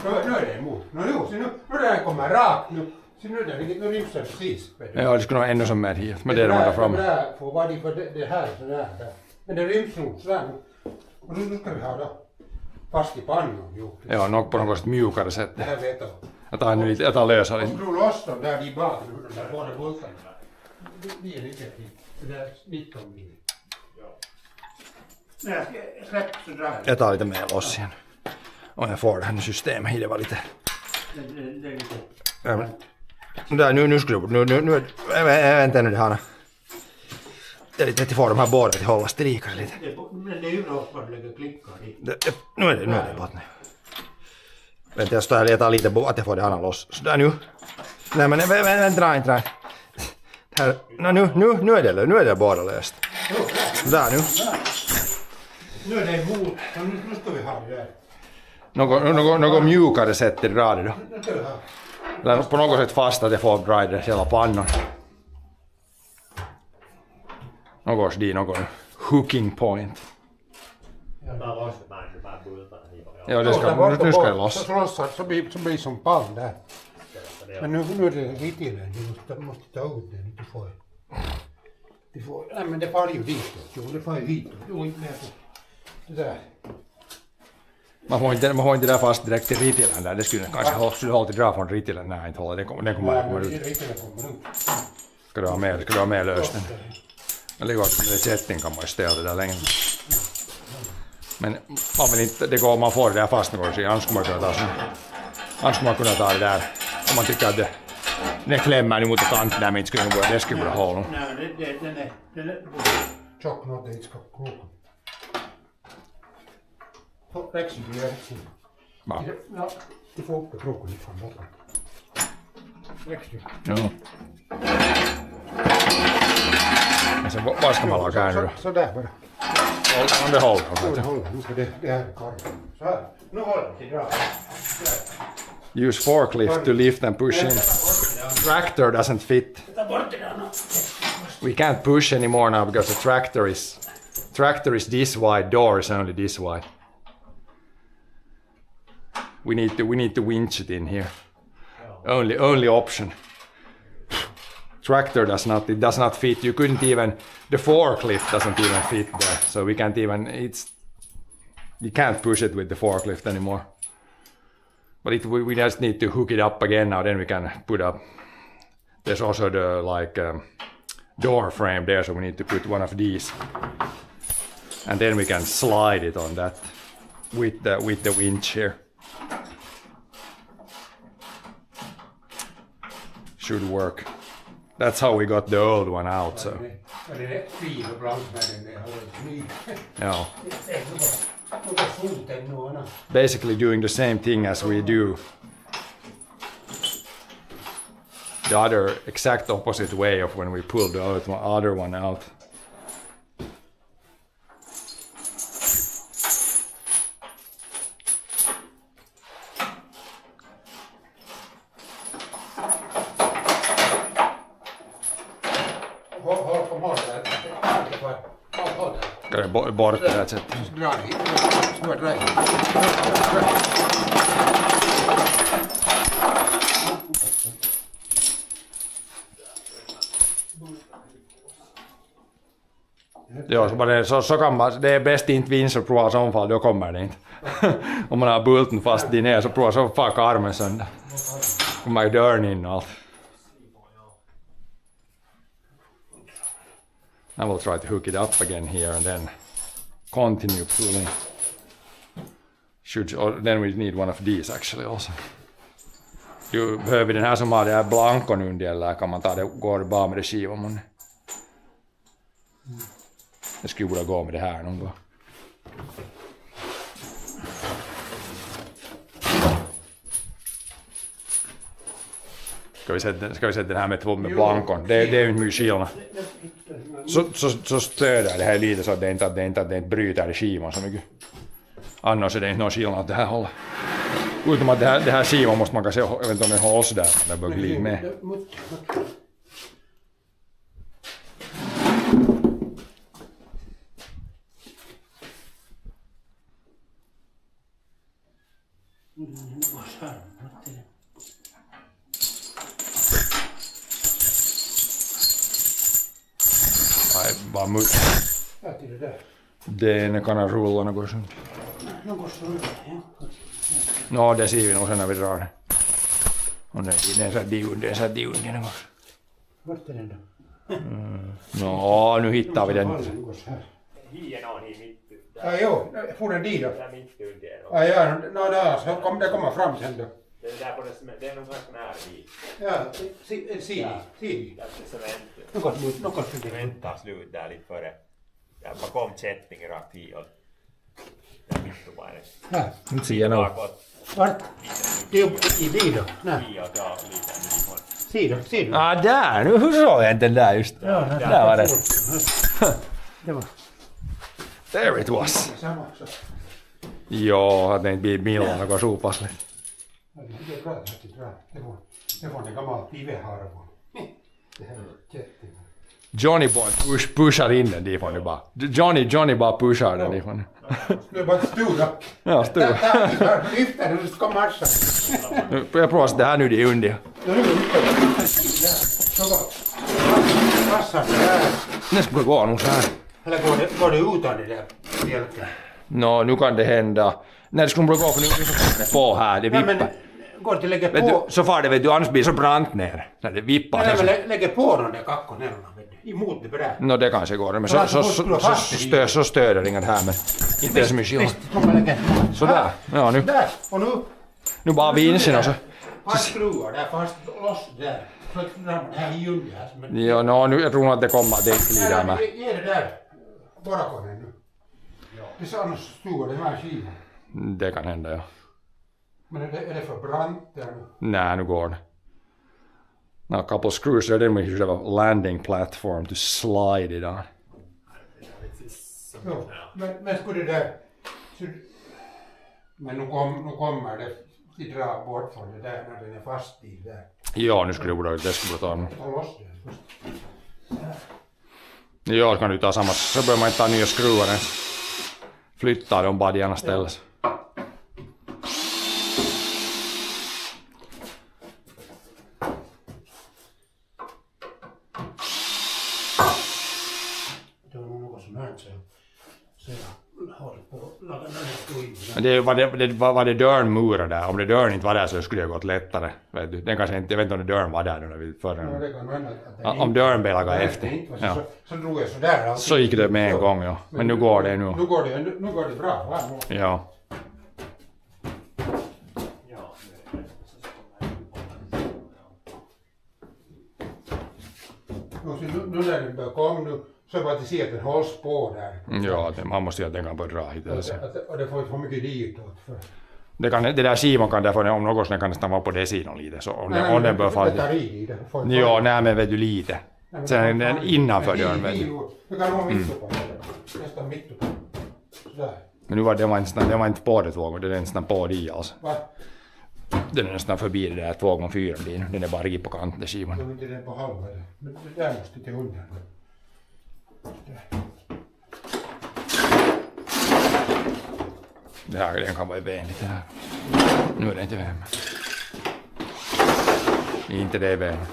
Nu är det emot. Nu är det kommer rakt nu. Så nu är det riktigt, nu rivs det precis. Ja, det skulle nog ännu som mer hit. Men det är de där framme. Det där får vara det här sådär där. Men det ryms nog sådär nu. Och nu ska vi ha det fast i pannan. Jo. Ja, nog på något sätt mjukare sätt. Det här vet jag. Jag tar lösa Och lite. skruva loss dem där i bak nu, de där båda bultarna. Det är lite fint. Det där 19 mil. När jag släpper så drar jag. Jag tar lite mer loss igen. Om jag får det här systemet i det var lite... Det är lite... Ja, men, där, nu skulle nu vänta nu det här. Det är lite att få de här båda till hålla strikare lite. Men det är ju bra att man lägger klickar i. Nu är det bara nu. Vänta, jag tar lite att jag får det här loss. Så där nu. Nej men dra inte. Här, nu är det bara löst. Där nu. Nu är det emot. Nu ska vi ha det där. Något mjukare sätt att dra det då. Nu ska vi ha. Eller på något sätt fast att jag får dra det hela pannan. Någon hooking point. Mä loistetaan se vähän bultaan niin paljon. Ja, nu ska det loss. Så blir som pall där. Men nu är det ritilen. Du måste ta ut den. Du får... Nej men det far ju dit. Jo, det far ju hit. Jo, inte mer på. Det där. Man får inte där fast direkt till ritilen där. Det skulle kanske hålla till dra från ritilen. Nej, inte hålla. Den kommer ut. Ritilen kommer ut. Ska du ha med lösten? Eller gott, kätting kan man ju ställa det där länge. Men man vill inte, det går om man får det där fast någon gång. Annars skulle man kunna ta det där. Om man tycker att den klämmer emot kanten där, men inte det skulle bli hål. Nej, den är tjock något, det ska koka. Växel blir växel. Va? Ja, du får upp kroken ifrån botten. Växel. Ja. Men sen vad ska man laga nu då? Så där bara. Om det håller. Nu det håller. Nu ska det här är karvan. Så här. Nu håller det. Dra. Use forklift to lift and push in. Tractor doesn't fit. We can't push anymore now because the tractor is this wide, door is only this wide. We need to winch it in here. Only option. Tractor does not fit. You couldn't even, the forklift doesn't even fit there. So we can't even, you can't push it with the forklift anymore. But we just need to hook it up again now, then we can put up, there's also the door frame there, so we need to put one of these. And then we can slide it on that with the winch here. Should work. That's how we got the old one out, so. Ja, det är fin och blank med den där håller. Yeah. Något foten nu. Basically doing the same thing as we do the other exact opposite way of when we pulled the other one out. Ska det bort det här sättet? Dra hit. Dra hit. Ja, så kan man, det är bäst inte vinst att prova som fall, då kommer det inte. Om man har bulten fast i ner så prova så fuckar armen sönder. Kommer ju dörren in och allt. I will try to hook it up again here and then continue pulling. Then we need one of these actually also. Behöver vi den här som har det här blankon under eller kan man ta det, går det bara med det skivan? Det skulle borde gå med det här någon gång. Ska vi sätta den här med blankon? Det är ju inte mycket skillnad. Så stöder det här lite så att det inte bryter i skivan så mycket. Annars är det inte någon skillnad att det här håller. Utom att det här skivan måste man kanske, jag vet inte om det hålls där, det bör glida med. Nej, bara mutt. Den kan rulla något sånt. No, det ser vi nog sen när vi drar det. Och det är så diundi något. Vart är den då? No, nu hittar vi den. Hien on i mitt. Ja, jo, får den dit då? Där mitt under. Ja, ja, no, det kommer fram sen då. Det är där på det är någon slags nära vid. Ja, si. Där är cement. Något Cement tar slut där lite före. Där bakom kättningen rakt i och där mitt bara det. Ja, Nyt ser jag nog. vart? Det är i bil då? Nej, I och dra lite. si då. Ah, där! Nu såg jag inte den där just. Ja, Där var det. Det var There it was. samma så. Joo, att det inte blir milloin något suupaslit. Det är bra att det drar. Det var en gammal piveharvo. Det här är jättebra. Johnny Boy pushar in den difrån nu bara. Johnny bara pushar den difrån. Nu är bara stora. Ja, stor. Där, lyfter du ska marscha. Jag provar det här nu det är under. Nu är det där. Så var passar det där. Det skulle gå nog så här. Eller går det utan det där mjölken? No, nu kan det hända. Nej, det skulle gå för nu är det på här, det Nej, men vippar. går det lägga Vet du, på? så far det vet du, annars blir så brant ner. När det vippar. Nej, Så, men lägger på de där kakkonerna emot det där. no, det kanske går. Men så stöder inget här, men inte så mycket skillnad. Sådär, ja nu. Där, och Nu bara vinsen och så. fast skruvar där, fast loss där. Så att det här är under här. Men Ja, no, nu jag tror nog att det kommer att det inte glider med. Ge det där. Bara kom nu. Det är så annars stor det här skivan. Det kan hända, ja. Men är det för brant där nu? Nej, nu går det. Now a couple screws there, then we should have a landing platform to slide it on. Jo, men skulle det där... Men nu kommer det att dra bort från det där när den är fast i där. Ja, nu skulle det skulle ta den. Ta loss den först. Ja, kan du ta samma, så behöver man inte ta nya skruvar ens. Flytta dem bara gärna ställs. Det var nog något som hört sig. Så jag håller på att laga den här skruven. Men var det dörren murad där? Om det dörren inte var där så skulle det gått lättare. Vet du? Den kanske inte, jag vet inte om det dörren var där när vi förra. Ja, det kan hända att det Om dörren belagade efter. Ja. Så drog jag sådär alltid. Så gick det med en gång, ja. Men nu går det nu. Nu går det bra, va? Ja. Nu när den börjar komma nu så bara att se att den hålls på där. Ja, man måste ju att den kan börja dra hit. Och det får inte för mycket ditåt. Det där Simon kan därför om något så kan nästan vara på det sidan lite. Så om den bör falla. Det tar i det. Ja, nej men vet du lite. Sen den innanför dörren vet du. Det kan vara mitt uppe. Nästan mitt uppe. Sådär. Men nu var det var inte på det tvågång, det är nästan på det alltså. Va? Den är nästan förbi det där 2x4 den är bara rik på kanten skivan. Då är inte den på halva. Men det där måste till under. Det här den kan vara vänligt det här. Nu är det inte vänligt. Inte det vänligt.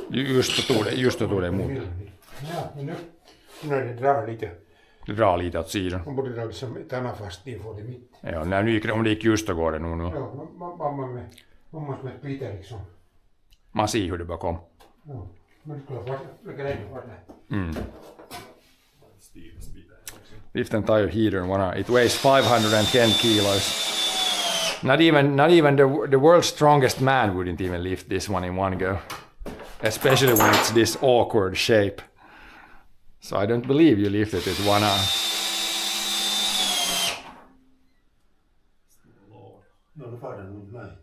Just då tog det emot. Ja, men nu när det drar lite. Det drar lite åt sidan. Man borde dra liksom ett annat fast in för det mitt. Ja, om det gick just då går det nog nu. Ja, mamma med splitter liksom. Man ser hur det bara kom. Ja, men det skulle vara ännu vara Mm. Lift and tire heater, it weighs 510 kilos. Not even the world's strongest man wouldn't even lift this one in one go. Especially when it's this awkward shape. So I don't believe you lifted it with one arm. Ja, då far den nog med.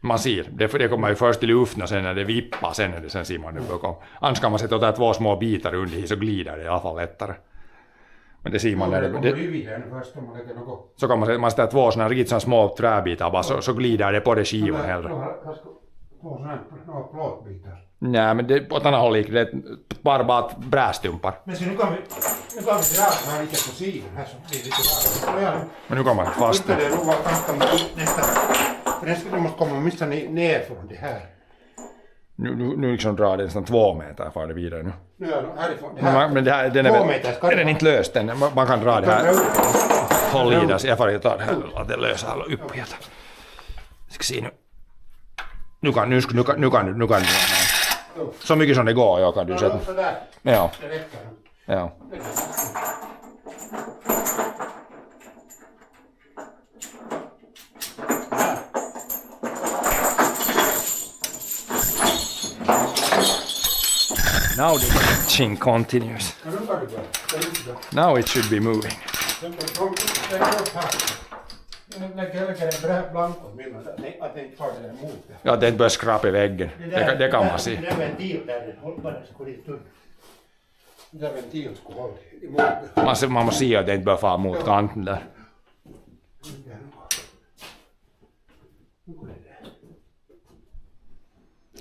Man ser, det kommer ju först i luften och sen när det vippar, sen ser man det bakom. Annars kan man sätta åt två små bitar under så glider det i alla fall lättare. Men det ser man när så kan man sätta två såna riktigt små träbitar bara så glider det på det skivan hellre. Två såna plåtbitar. Nej, men det på ett annat håll gick det bara brästumpar. Men så nu kan vi dra här lite på sidan här så blir det lite rart. Men nu kommer man fast. Det är nog ganska nästan. För det måste komma minst ner från det här. Nu liksom drar det nästan 2 meter för det vidare nu. Nu är det härifrån. Men det här, den är inte löst än. Man kan dra det här. Håll i det. Jag får ta det här. Att det löser alla upp helt. Ska se nu. Nu kan du. Så mycket som det går, jag kan du sätta. Ja. Ja. Now the matching continues. Now it should be moving. Ja, det börjar skrapa i väggen. Det kan man se. Det är ventil där, bara så går dit upp. Det är ventil skulle hålla emot. Man måste se att det inte börjar fara mot kanten där.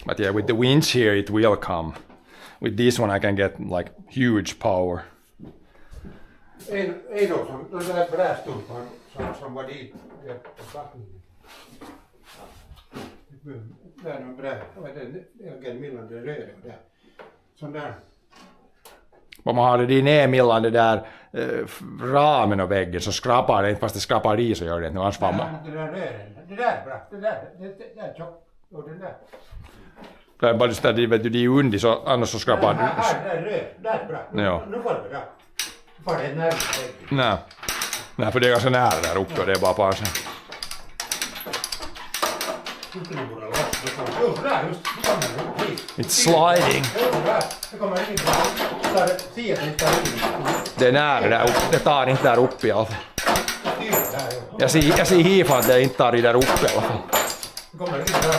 But yeah, with the winch here it will come. With this one I can get like huge power. Ei no, de där brästumpan som var dit. Där är en bräd. Det är millan det röda där. Sån där. Om man har det ner mellan det där ramen och väggen så skrapar det inte, fast det skrapar i så gör det inte. Annars får man... Det där röden. Det där är bra. Det där är tjockt. Och den där. Det är bara just där, det är undi så annars så skrapar det. Här är röd. Det är bra. Nu får det bra. Nu får det närmare. Nej, för det är ganska nära där uppe och det är bara på sig. It's sliding. Det är nära där uppe, det tar inte där uppe i alla fall. Jag ser hifan att det inte tar i där uppe i alla fall. Det kommer lite bra.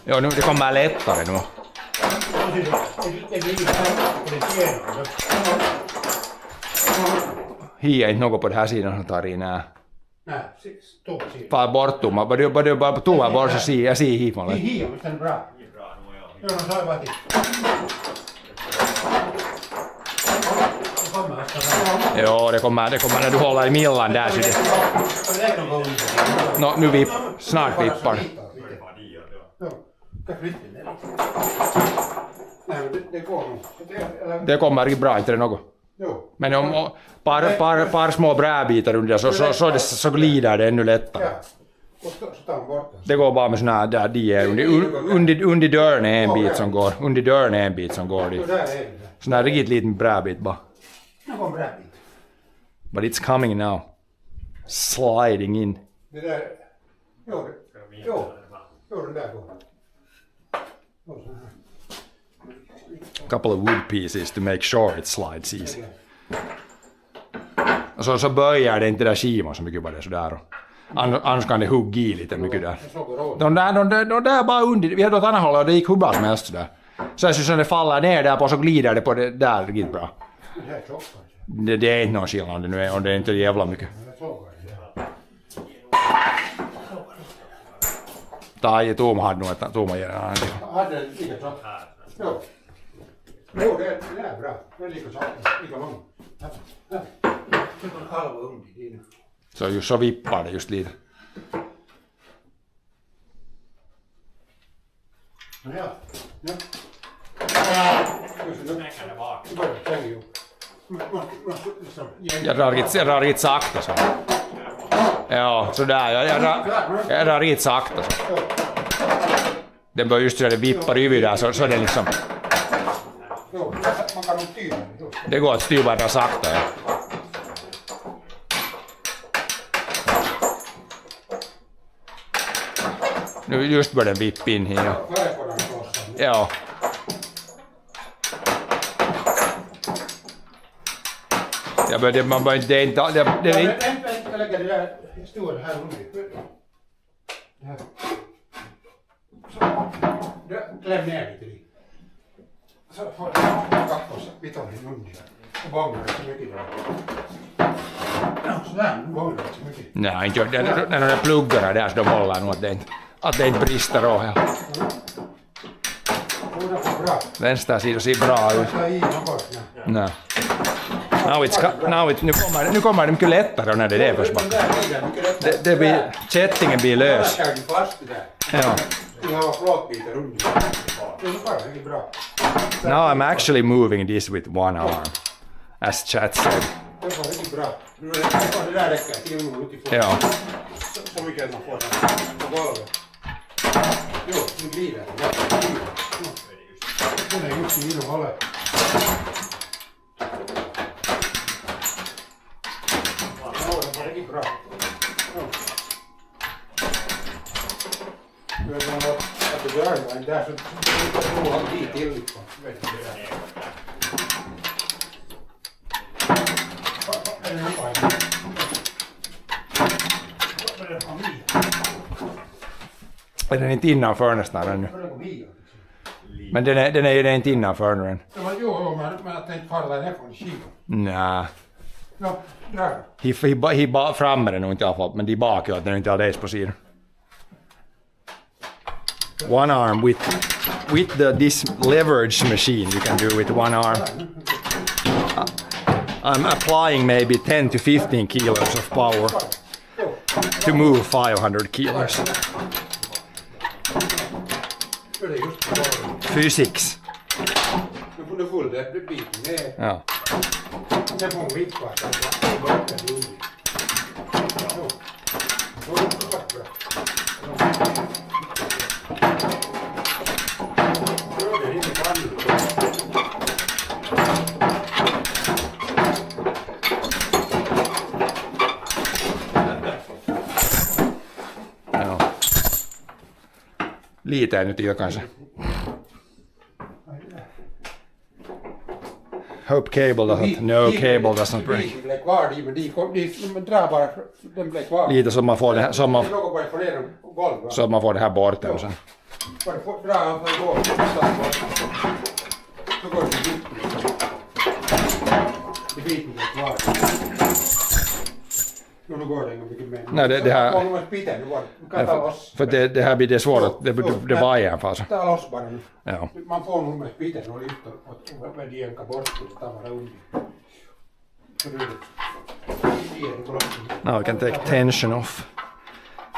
Jo, nu, det kommer lättare nu. Det blir lite på det tjänande. Hi är inte något på den här sidan som tar i nä. Nej, stå sidan. Far bort tomma, bara tomma bort så ser jag ser hifan. Hi on sen bra. Joo, no sai vati. Det kommer nästan. Jo, det kommer när du håller i millan där så det. No, nu snart vippar. Joo, kan flytta ner. Nej, men det går nog. Det kommer bra, inte det något. Jo. Men om par små brädbitar under så glider det ännu lättare. Ja. Och så tar man bort den. Det går bara med såna här där de är under dörren är en bit som går. Under dörren är en bit som går Så dit. där är det. Sån här riktigt liten brädbit bara. Nu kommer det här bit. But it's coming now. Sliding in. Det där. Jo, den där går. Jo, så här. Couple of wood pieces to make sure it slides easy. Och så böjer det inte där skivan så mycket bara det sådär. Annars kan det hugga i lite mycket där. Så går det åt. De där bara under, vi hade åt andra hållet och det gick hur bra som helst sådär. Så när det faller ner där på så glider det på det där riktigt bra. Det här är tjockare. Det är inte någon skillnad nu och det är inte jävla mycket. Det är så går det. Tai ja Tuuma hade nog ett Tuuma ger en annan till. Hade den lika tjock? Jo. Jo, det är bra. Det är lika tjock. Lika lång. Det är en halva ugn i din. Så just så vippar det just lite. Ja. Just det. Det börjar tränga ihop. Jag drar riktigt sakta så. Ja, sådär. Jag drar riktigt sakta så. Den börjar just när det vippar över där så det liksom. Jo, man kan nog styra det. Det går att styra där sakta. Ja. Nu just börjar den vippa in här. Färg på den klossan. Ja. Man bör inte... Det är inte... Jag lägger det där stora här under. Det här. Så. Kläm ner lite i. Så får jag kappos vitonen under. Och bångar det så mycket där. Ja, sådär. Nu bångar det så mycket. Nej, inte när de pluggarna där så de håller nog att det inte brister av. Ja. Det är bra. Vänster sida ser bra ut. Jag i något. Nej. Nu kommer det mycket lättare när det är först bara. Det blir, kättingen blir lös. Jag fast det där. Ja. Jag har plåtbitar under. Det är bara mycket bra. Now I'm actually moving this with one arm. As Chat said. Det var riktigt bra. Det där räcker till en minut ifrån. Ja. Så mycket att man får den på golvet. Jo, nu glider den. Den är just i innehållet. Ja, det var riktigt bra. Du vet att du gör det där så du har dit till liksom. Vet du det där. Vad är det nu på? Vad är det på mig? Är den inte innanför nästan ännu? Vad är det på mig? Men den är inte innanför nu än. Jo, men jag tänkte falla ner från skivan. Nej. Ja, där. Hi framme är det nog inte i alla fall, men de bakåt den är inte alldeles på sidan. One arm with this leverage machine you can do with one arm. I'm applying maybe 10 to 15 kilos of power to move 500 kilos. Det är just på golvet. Physics. Nu får det biten ner. Ja. Sen får hon vippa. Så börjar det under. Jo. Då är det bra. Det är inte vanligt. Ja. Lite nyt jo kanssa. Hope cable doesn't, no cable doesn't break. De blev kvar, de drar bara, den blev kvar. Lite som man får det här, som man, Det är något bara få ner dem på golvet. så att man får det här bort sen. Bara dra av för golvet. Så går det dit. Det biten blir kvar. Nu går det inga mycket mer. Nej, det här- Får man spiten nu bara. Du kan ta loss. För det här blir det svårt, det var igen fast. Ta loss bara nu. Ja. Man får nog med spiten och lyfta och med jämka bort och ta bara under. Så du Now I can take tension off.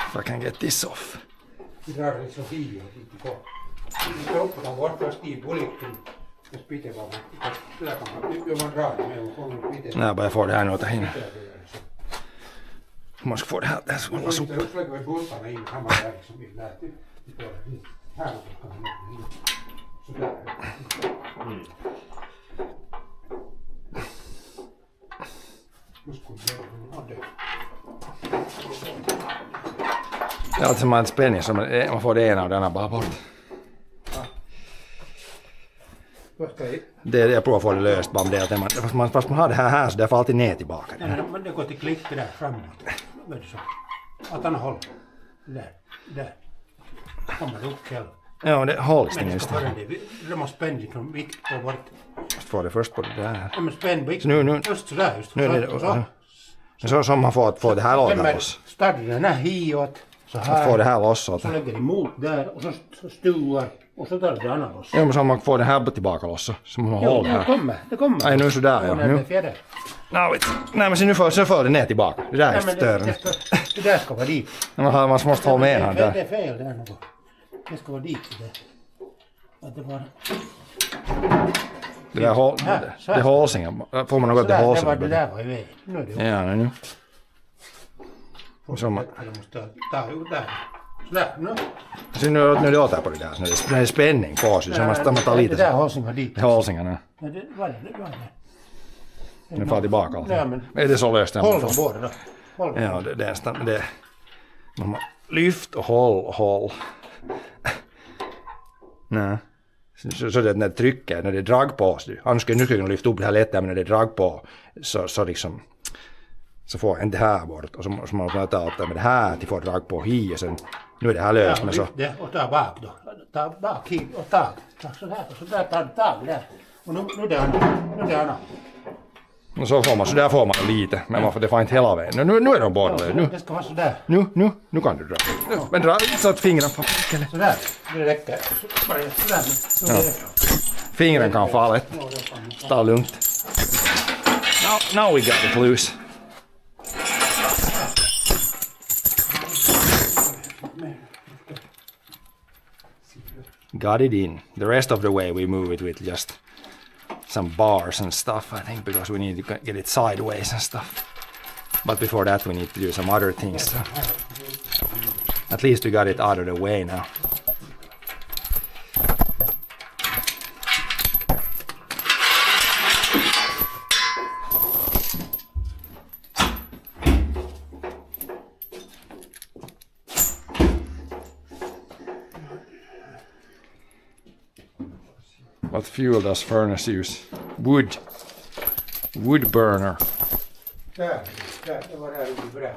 If I can get this off. vi drar det liksom fio och lite på. Vi ska upp och ta bort först i bulken. Och spiten bara. Där kan man dra det med och få med spiten. Nej, bara jag får det här nu att ta in. Man ska få det här så Och hållas så upp. inte upplägger vi bultarna in. Han bara där liksom in där. Vi får det hit. Här kan man in. Sådär. Nu skulle vi ha det. Det är alltså man spänning så man får det ena och det andra bara bort. Vad ska jag... Det jag provar att få det löst bara med det att fast man har det här så det får alltid ner tillbaka. Nej, men det går till klick det där framåt. Vad är det så? Att han håller. Där. Kommer upp själv. Ja, det hålls det Men det just ska vara det. det. Det måste spänna liksom vikt på bort. Måste få det först på det där. Ja, men spänn vikt. Så nu- Just sådär. Just Nu är det så som man får det här loss. Startar den här hiåt. Så Att här. få det här loss. Så Så lägger det emot där och så stuvar. Och så tar det andra loss. ja, men så man får det här tillbaka loss så man Jo, håller det här. kommer. Det kommer. Nej, nu är sådär ja. Nu. Nu. Nej, men så nu får det ner tillbaka. Det där är Nej, men större. det där ska vara dit. Man måste hålla med han Det där. är fel där något. Det ska vara dit. Att det var... Det där det hålsingen. Får man något till Det hålsingen? där var i vägen. Nu är det Ja, nu. Som man- Jag måste ta ut där. Sådär, nu. Så nu är det åter på det där. När det är spänning på sig så man ta Det lite där så. hålsingen var dit. Det hålsingarna. Ja, det var det. Den får tillbaka allt. Ja, men Är det så löst? håll dem båda då. Håll dem. Ja, det är nästan det. Man lyft och håll. Nej. Så det när trycket, när det är drag på sig. Annars skulle jag kunna lyfta upp det här lättare, men när det är drag på så liksom så får jag inte det här bort och så måste man ta allt med det här till få drag på hi och sen nu är det här löst men så. Lyft det och ta bak då. Ta bak hit och tag. Ta så här och så där tar du tag där. Och nu är det annat. Nu är det annat. Och så får man, så där får man lite, men man får det får inte hela vägen. Nu är de båda löst. Nu. Det ska vara sådär. Nu kan du dra. Men dra så att fingrarna får Sådär. Det räcker. Bara sådär. Så det fingren kan falla lätt. Ta lugnt. Now we got it loose. Got it in. The rest of the way we move it with just some bars and stuff, I think, because we need to get it sideways and stuff. But before that we need to do some other things. So. At least we got it out of the way now. What fuel does furnace use? Wood. Wood burner. Där. Det var där uppe bra.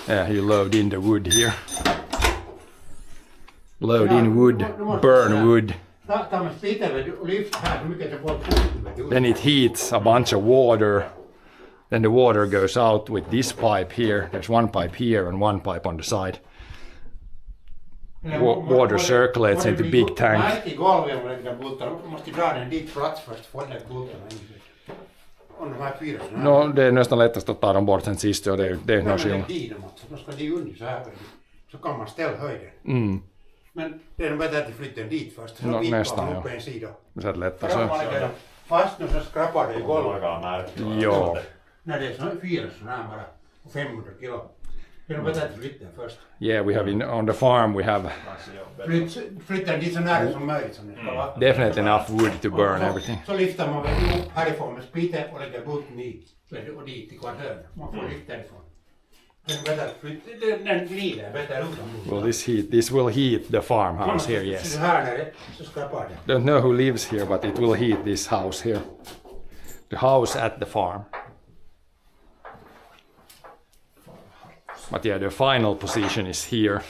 Yeah, you load in the wood here. Load in wood, burn wood. Ta med spiten och lyft här så mycket det får ut. Then it heats a bunch of water. Then the water goes out with this pipe here. There's one pipe here and one pipe on the side. Water circulates into big tank. Nej, i golvet med den bultarna. Du måste dra den dit plats först. Få den bultarna in. Om de här fyra såna här. No, det är nästan lättast att ta dem bort sen sist och det är inte Nej, någon men skillnad. det är de också. Då ska de under så här. Så kan man ställa höjden. Men det är nog bättre att flytta den dit först. Så vippar nästan, man upp ja. en sida. Så att lättare För om man så. lägger dem fast nu så skrapar det i golvet. Ja. När det är så fyra sådana här bara. Och 500 kilo. Det är nog bättre att flytta den först. Yeah, we have on the farm we have Flytta den dit så nära som möjligt som det ska vara. definitely enough wood to burn everything. Så lyfter man väl upp härifrån med spiten och lägger bulten i. Och dit i kvarteren. Man får lyfta därifrån. Den glider bättre utomhus. Well, this will heat the farmhouse here, yes. Så här nere så skrapar det. Don't know who lives here, but it will heat this house here. The house at the farm. But yeah, the final position is here.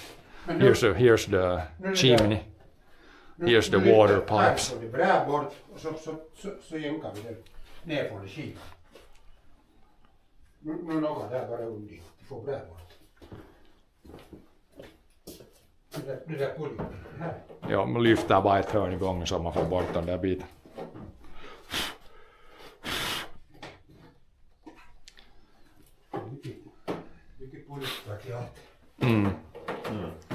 Here's the chimney. Here's the water pipes. Här får vi brä bort och så jänkar vi den ner från skivan. Nu något där bara under. Vi får brä bort. Det där puljen här. Ja, man lyfter bara ett hörn i gången så man får bort den där biten. Mycket pulsverk i allt.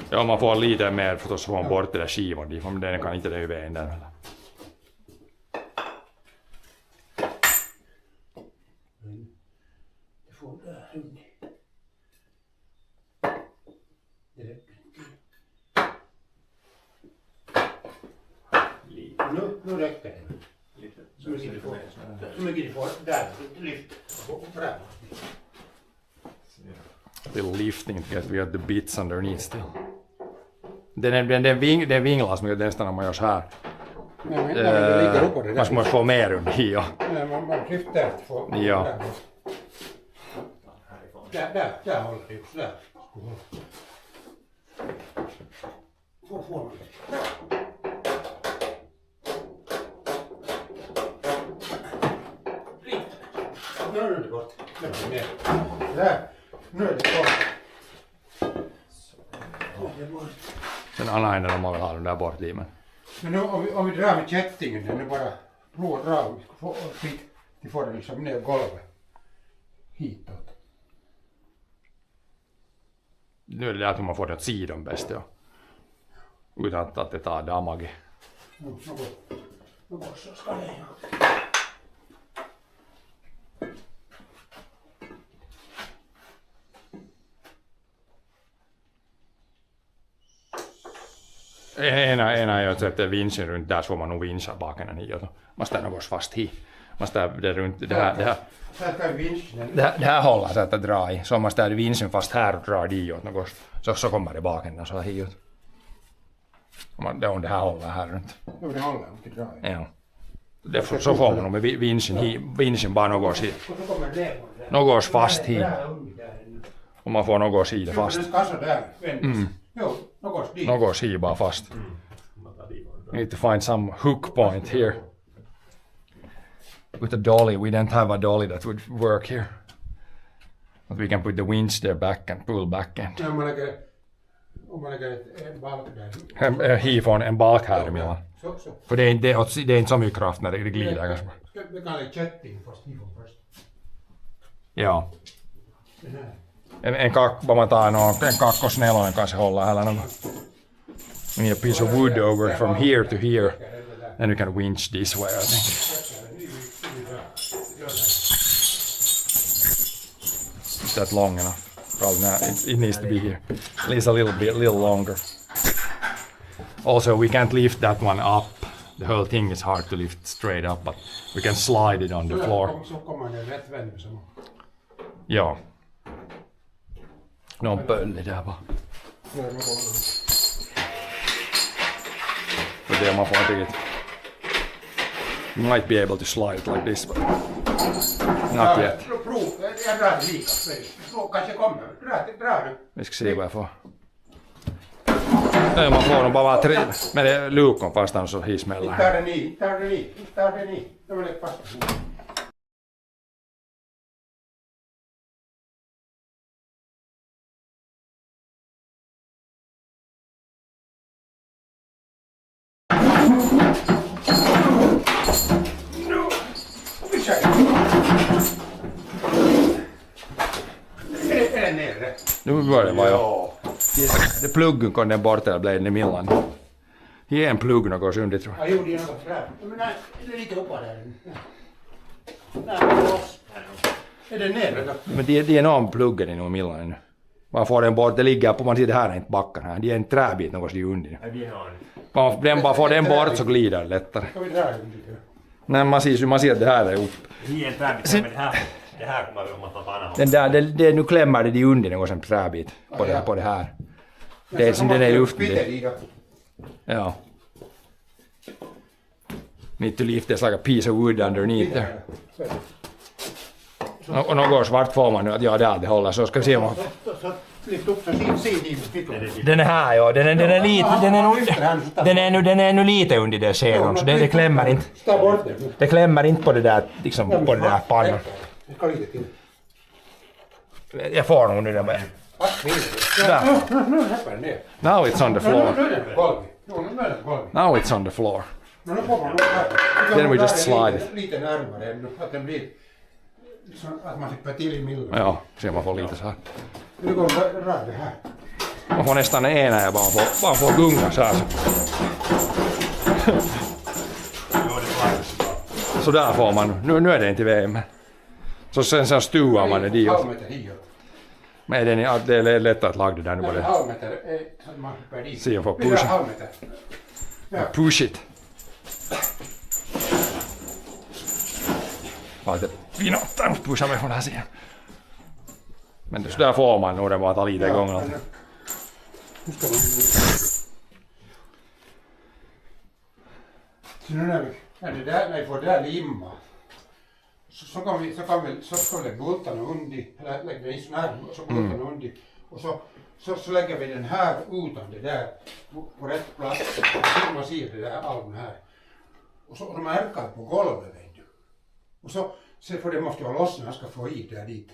Ja, man får lite mer för så får man bort det där skivan. För den kan inte det över en där. Det får där under. Det räcker inte. Nu räcker det. Så mycket du får där. Lyft och brä. Little lifting to get we got the bits underneath still. Den vinglas mycket nästan om man gör så här. Nej, men det ligger upp på det där. Man ska få mer under i, ja. Nej, man lyfter att få... Ja. Där håller det just där. Får man det. Nu är det gott. Där. Nu är det gott. Sen annan om man vill ha den där bort i, men. Men nu om vi drar med kättingen, den är bara dra vi får den liksom ner golvet. Hitåt. Nu är det att man får den åt sidan bäst, ja. Utan att det tar damage. Nu går så ska det göra. Ena är att sätta vinschen runt där så får man nog vincha baken den hit. Man ställer något fast hit. Man ställer det runt det här. Det här håller så att dra i. Så om man ställer vinschen fast här och drar dit åt något så kommer det baken så hit. Om det här håller här runt. Det håller inte dra i. Ja. Så får man nog med vinschen bara något fast hit. Och man får något sida fast. Något sida bara fast. We need to find some hook point here. With a dolly, we don't have a dolly that would work here. But we can put the winch there back and pull back and... Om man lägger en balk där. Hiv från en balk här emellan. Så. För det är inte så mycket kraft när det glider kanske. Vi kan lägga kätting fast hivon först. Ja. Vad man tar en kakkosnelonen kanske hålla här eller något. We need a piece of wood over from here to here. Then we can winch this way, I think. Is that long enough? Probably not. It needs to be here. At least a little longer. Also, we can't lift that one up. The whole thing is hard to lift straight up, but we can slide it on the floor. Så kommer den rätt vänd som. Ja. Någon pöllig där bara. För det man får inte riktigt. You might be able to slide it like this, but not yet. Jag drar lika. Kanske kommer. Dra du. Vi ska se vad jag får. Man får nog bara med det lukon fast han så hismäller. Tar den i. Det var lätt fast. Är den nere? Nu börjar det vara ja. Det pluggen kom den bort eller blev den emellan. Här är en plugg något under tror jag. Jag gjorde något där. Men nej, det är lite uppe där. Nej, det är loss. Är den nere då? Men det är någon pluggen i någon emellan nu. Man får den bort, det ligger på, man ser det här är inte backen här. Det är en träbit något i under. Man bara får den bort så glider det lättare. Ska vi dra den lite? Nej, man ser att det här är upp. Det är en träbit med det här. Det här kommer vi om att ta på annan Den där, det nu klämmer det under någon sån träbit på det här. Det är som den är i luften. Ja. Need to leave this like a piece of wood underneath there. Och något svart får man nu att det håller, så ska vi se om man... Lyft upp så ser ni. Den är här, ja. Den är lite, den är nu lite under det sedan, så det klämmer inte. Ta bort det. Det klämmer inte på det där, liksom på det där pannan. Jag ska lite till. Jag får nog nu det med. Där. Nu häpper den ner. Now it's on the floor. Nu är den på golvet. Jo, nu är den på golvet. Now it's on the floor. Men nu får man nog här. Then we just slide it. Lite närmare ännu, att den blir... Att man slipper till i milden. Ja, se man får lite så här. Nu går man röra det här. Man får nästan ena och bara får gunga så här. Så där får man. Nu är det inte VM. Så sen stuvar man det dit. Halvmeter hiot. Men det är lätt att laga det där nu Nej, bara. halvmeter är så att man slipper dit. Se om får Vidare pusha. halvmeter. Ja. Push it. Bara lite pinottar och pusha mig från den här sidan. Men så där får man nog det bara ta lite igång. Nu ska man... Så nu när vi får det där limma så kan vi bultarna under, eller lägga det i sån här, så bultarna under, och så lägger vi den här utan det där på rätt plats, så man ser det där alven här, och så märkar på golvet, vet du. Och så för det måste vara lossna, jag ska få i det dit.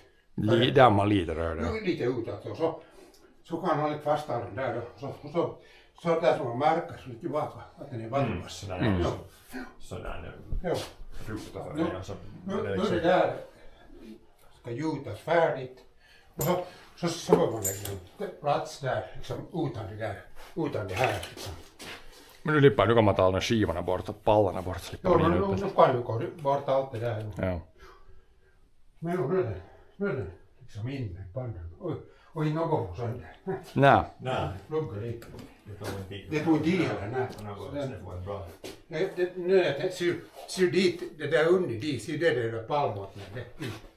Där man lite rör det. Lite utåt, och så kan man lägga fast den där då, så där som man märker så tillbaka att den är vattnas. Sådär nu. Ja. Ruta Nu är det där ska gjutas färdigt, och så bör man lägga en plats där liksom, utan det här liksom. Men nu kan man ta alla skivorna bort och pallarna bort. Slipper Jo, man in nu uppe. kan vi gå bort allt det där. Ja. Men nu är det liksom in i pannan. Och inga gånger sönder. Nej. Nej, Lugga dit. det Det tog i eller nej. Nu är det, ser dit, det där under dit, ser det där palmåttan.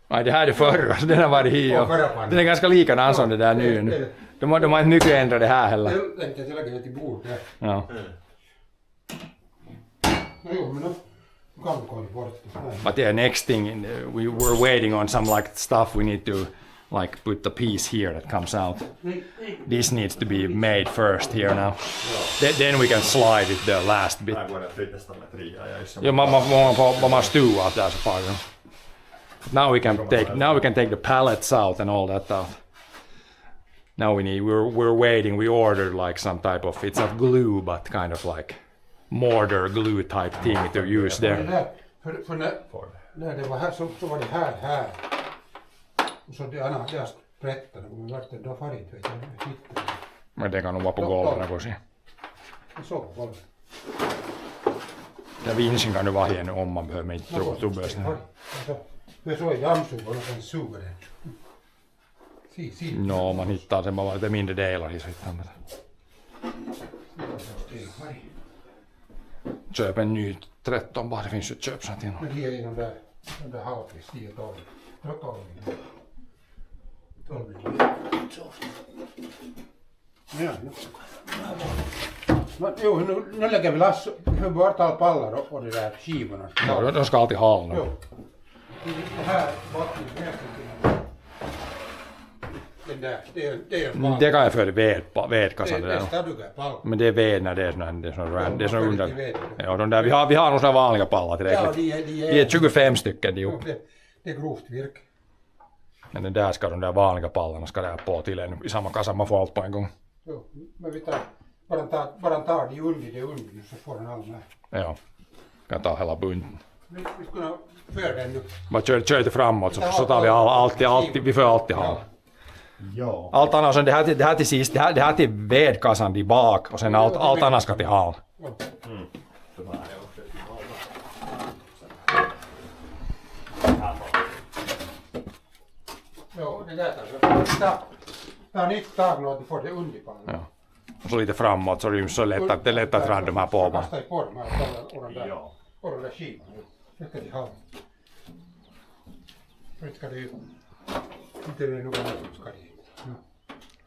Nej, det här är det förra, så den har varit hi. Den är ganska likadan som det där nu. De har inte mycket ändrat det här heller. Jag tänkte att jag lägger det till bord där. Ja. Jo, men nu kan vi gå bort. But yeah, next thing, we were waiting on some like stuff we need to like put the piece here that comes out. This needs to be made first here now. Then we can slide it the last bit. Här går det att flytta metrier. Ja, man stuvar där så far. Now we can take the pallets out and all that out. Now we're waiting. We ordered like some type of, it's not glue but kind of like mortar glue type thing to use there. För när det var här så var det här. Och så det andra där sprättade, men vart det då färdigt vet jag. Men det kan nog vara på golvet också. Så på golvet. Den vinschen kan du vara här nu om man behöver inte trubbösen. Det är så i dammsugaren och sen suger den. Si. No, man hittar sen bara lite mindre delar i så hittar man det. Köp en ny 13 bara, det finns ju ett köp till. Men det är i de där halvpris, 10-12. 12. Ja, jo, nu lägger vi bort alla pallar och det där skivorna. Ja, de ska alltid ha nu. Jo. Det här botten, den där, det är en pall. Det kan jag föra vedkassan det Det är där. staduga pall. Men det är ved när det är sån under. Ja, de där, vi har nog såna vanliga pallar Ja, tillräckligt. de Vi är 25 stycken de upp. Det är grovt virke. Men den där ska de där vanliga pallarna ska där på till en i samma kassa, man får allt på en gång. Jo, men vi bara tar de under så får den alla med. Ja, kan ta hela bunten. Vi skulle föra den nu. Bara kör lite framåt så tar vi alltid, vi får alltid ha. Ja. Allt annat, så det här till sist, det här till vedkassan till bak och sen allt annat ska till hal. Jo, det där tar ta nytt tag nu att du får det under pallen. Ja. Och så lite framåt så ryms så lätt att det är lätt att dra de här på. Kasta på de här och den där skivan. Det ska de ha. Nyt ska det inte det någon annan ska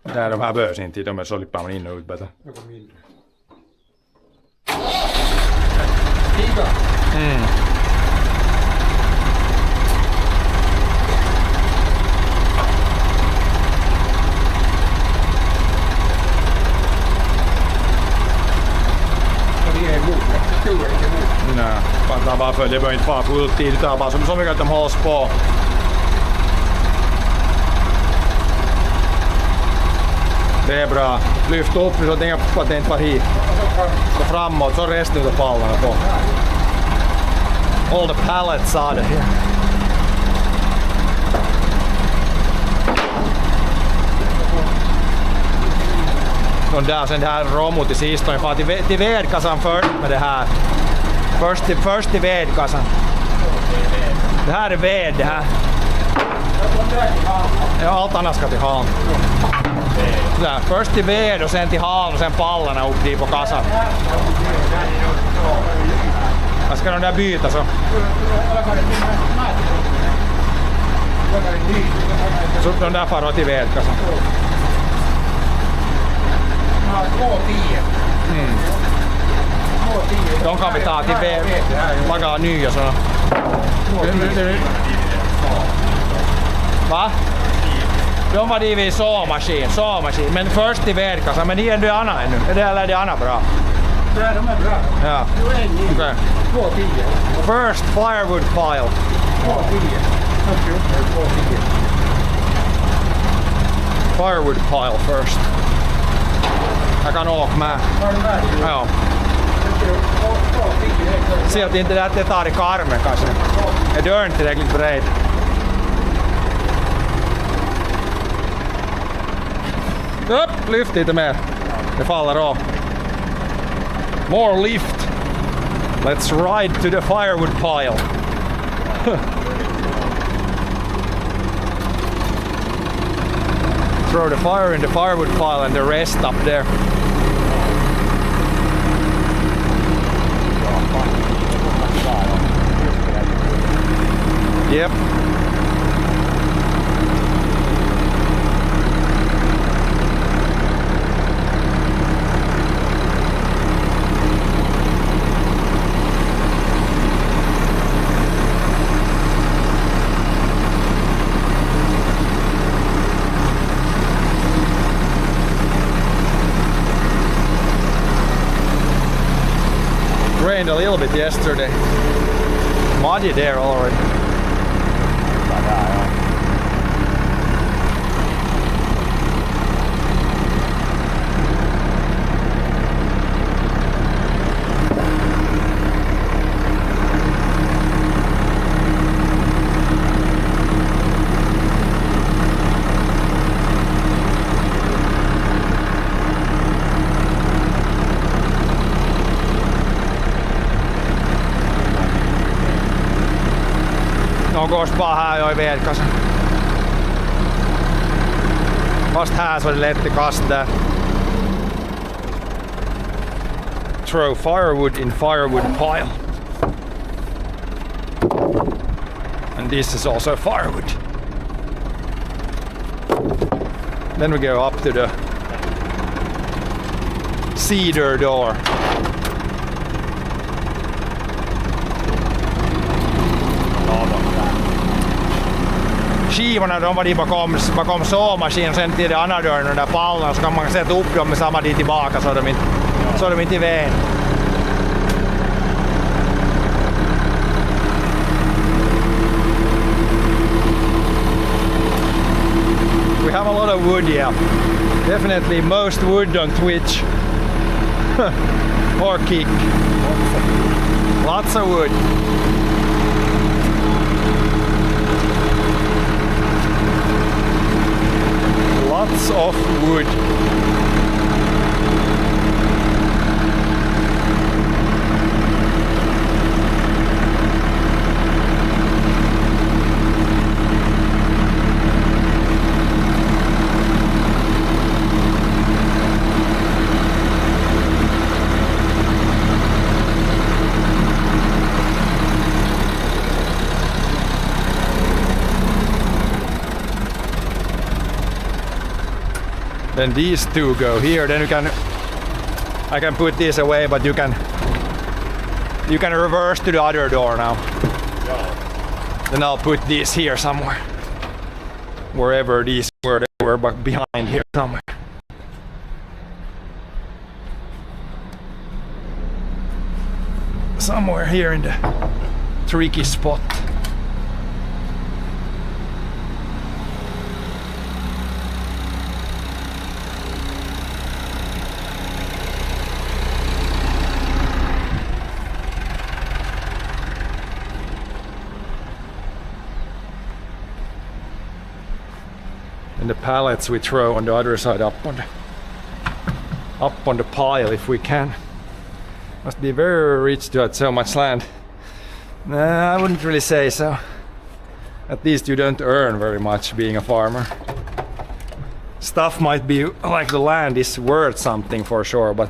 det. Där de här behövs inte, de är så lippar man in och ut bättre. Något mindre. Stiga! Och det är emot, det är inte emot. Nej, fattar bara för det behöver inte vara fullt tid utan bara så mycket att de hålls på. Det är bra. Lyft upp så tänker på att det inte var hit. Så framåt, så resten av pallarna på. All the pallets out of here. Och där sen det här romut till sist och far till vedkassan först med det här. Först till vedkassan. Det här är ved det här. Ja, allt annat ska till halen. Där, först till ved och sen till halen och sen pallarna upp dit på kassan. Jag ska de där byta så. Så de där far till vedkassan. De kan vi ta till ved, laga nya såna. Va? De var det vid såmaskin, men först till vedkassan, men det är ändå Anna ännu. Eller är det Anna bra? De är bra. Ja. Okay. 2,10. First firewood pile. 2,10. Firewood pile first. Jag kan åka med. Ja. Se att inte det tar i karmen kanske. Är dörren tillräckligt bred? Upp, lyft lite mer. Det faller av. More lift. Let's ride to the firewood pile. Throw the fire in the firewood pile and the rest up there. Yep. Rained a little bit yesterday. Muddy there already. Något bara här jag i vedkassan. Fast här så är det lätt att kasta där. Throw firewood in firewood pile. And this is also firewood. Then we go up to the cedar door. Skivorna de var dit bakom såmaskinen, sen till det andra dörren och där pallarna så kan man sätta upp dem med samma dit tillbaka så de inte i vägen. We have a lot of wood, yeah. Definitely most wood on Twitch. Or Kick. Lots of wood. Lots of wood. Then these two go here. Then I can put these away, but you can reverse to the other door now. Then I'll put these here somewhere. Wherever these were, they were behind here somewhere. Somewhere here in the tricky spot. And the pallets we throw on the other side up on the pile if we can. Must be very rich to have so much land. Nah, I wouldn't really say so. At least you don't earn very much being a farmer. Stuff might be like the land is worth something for sure, but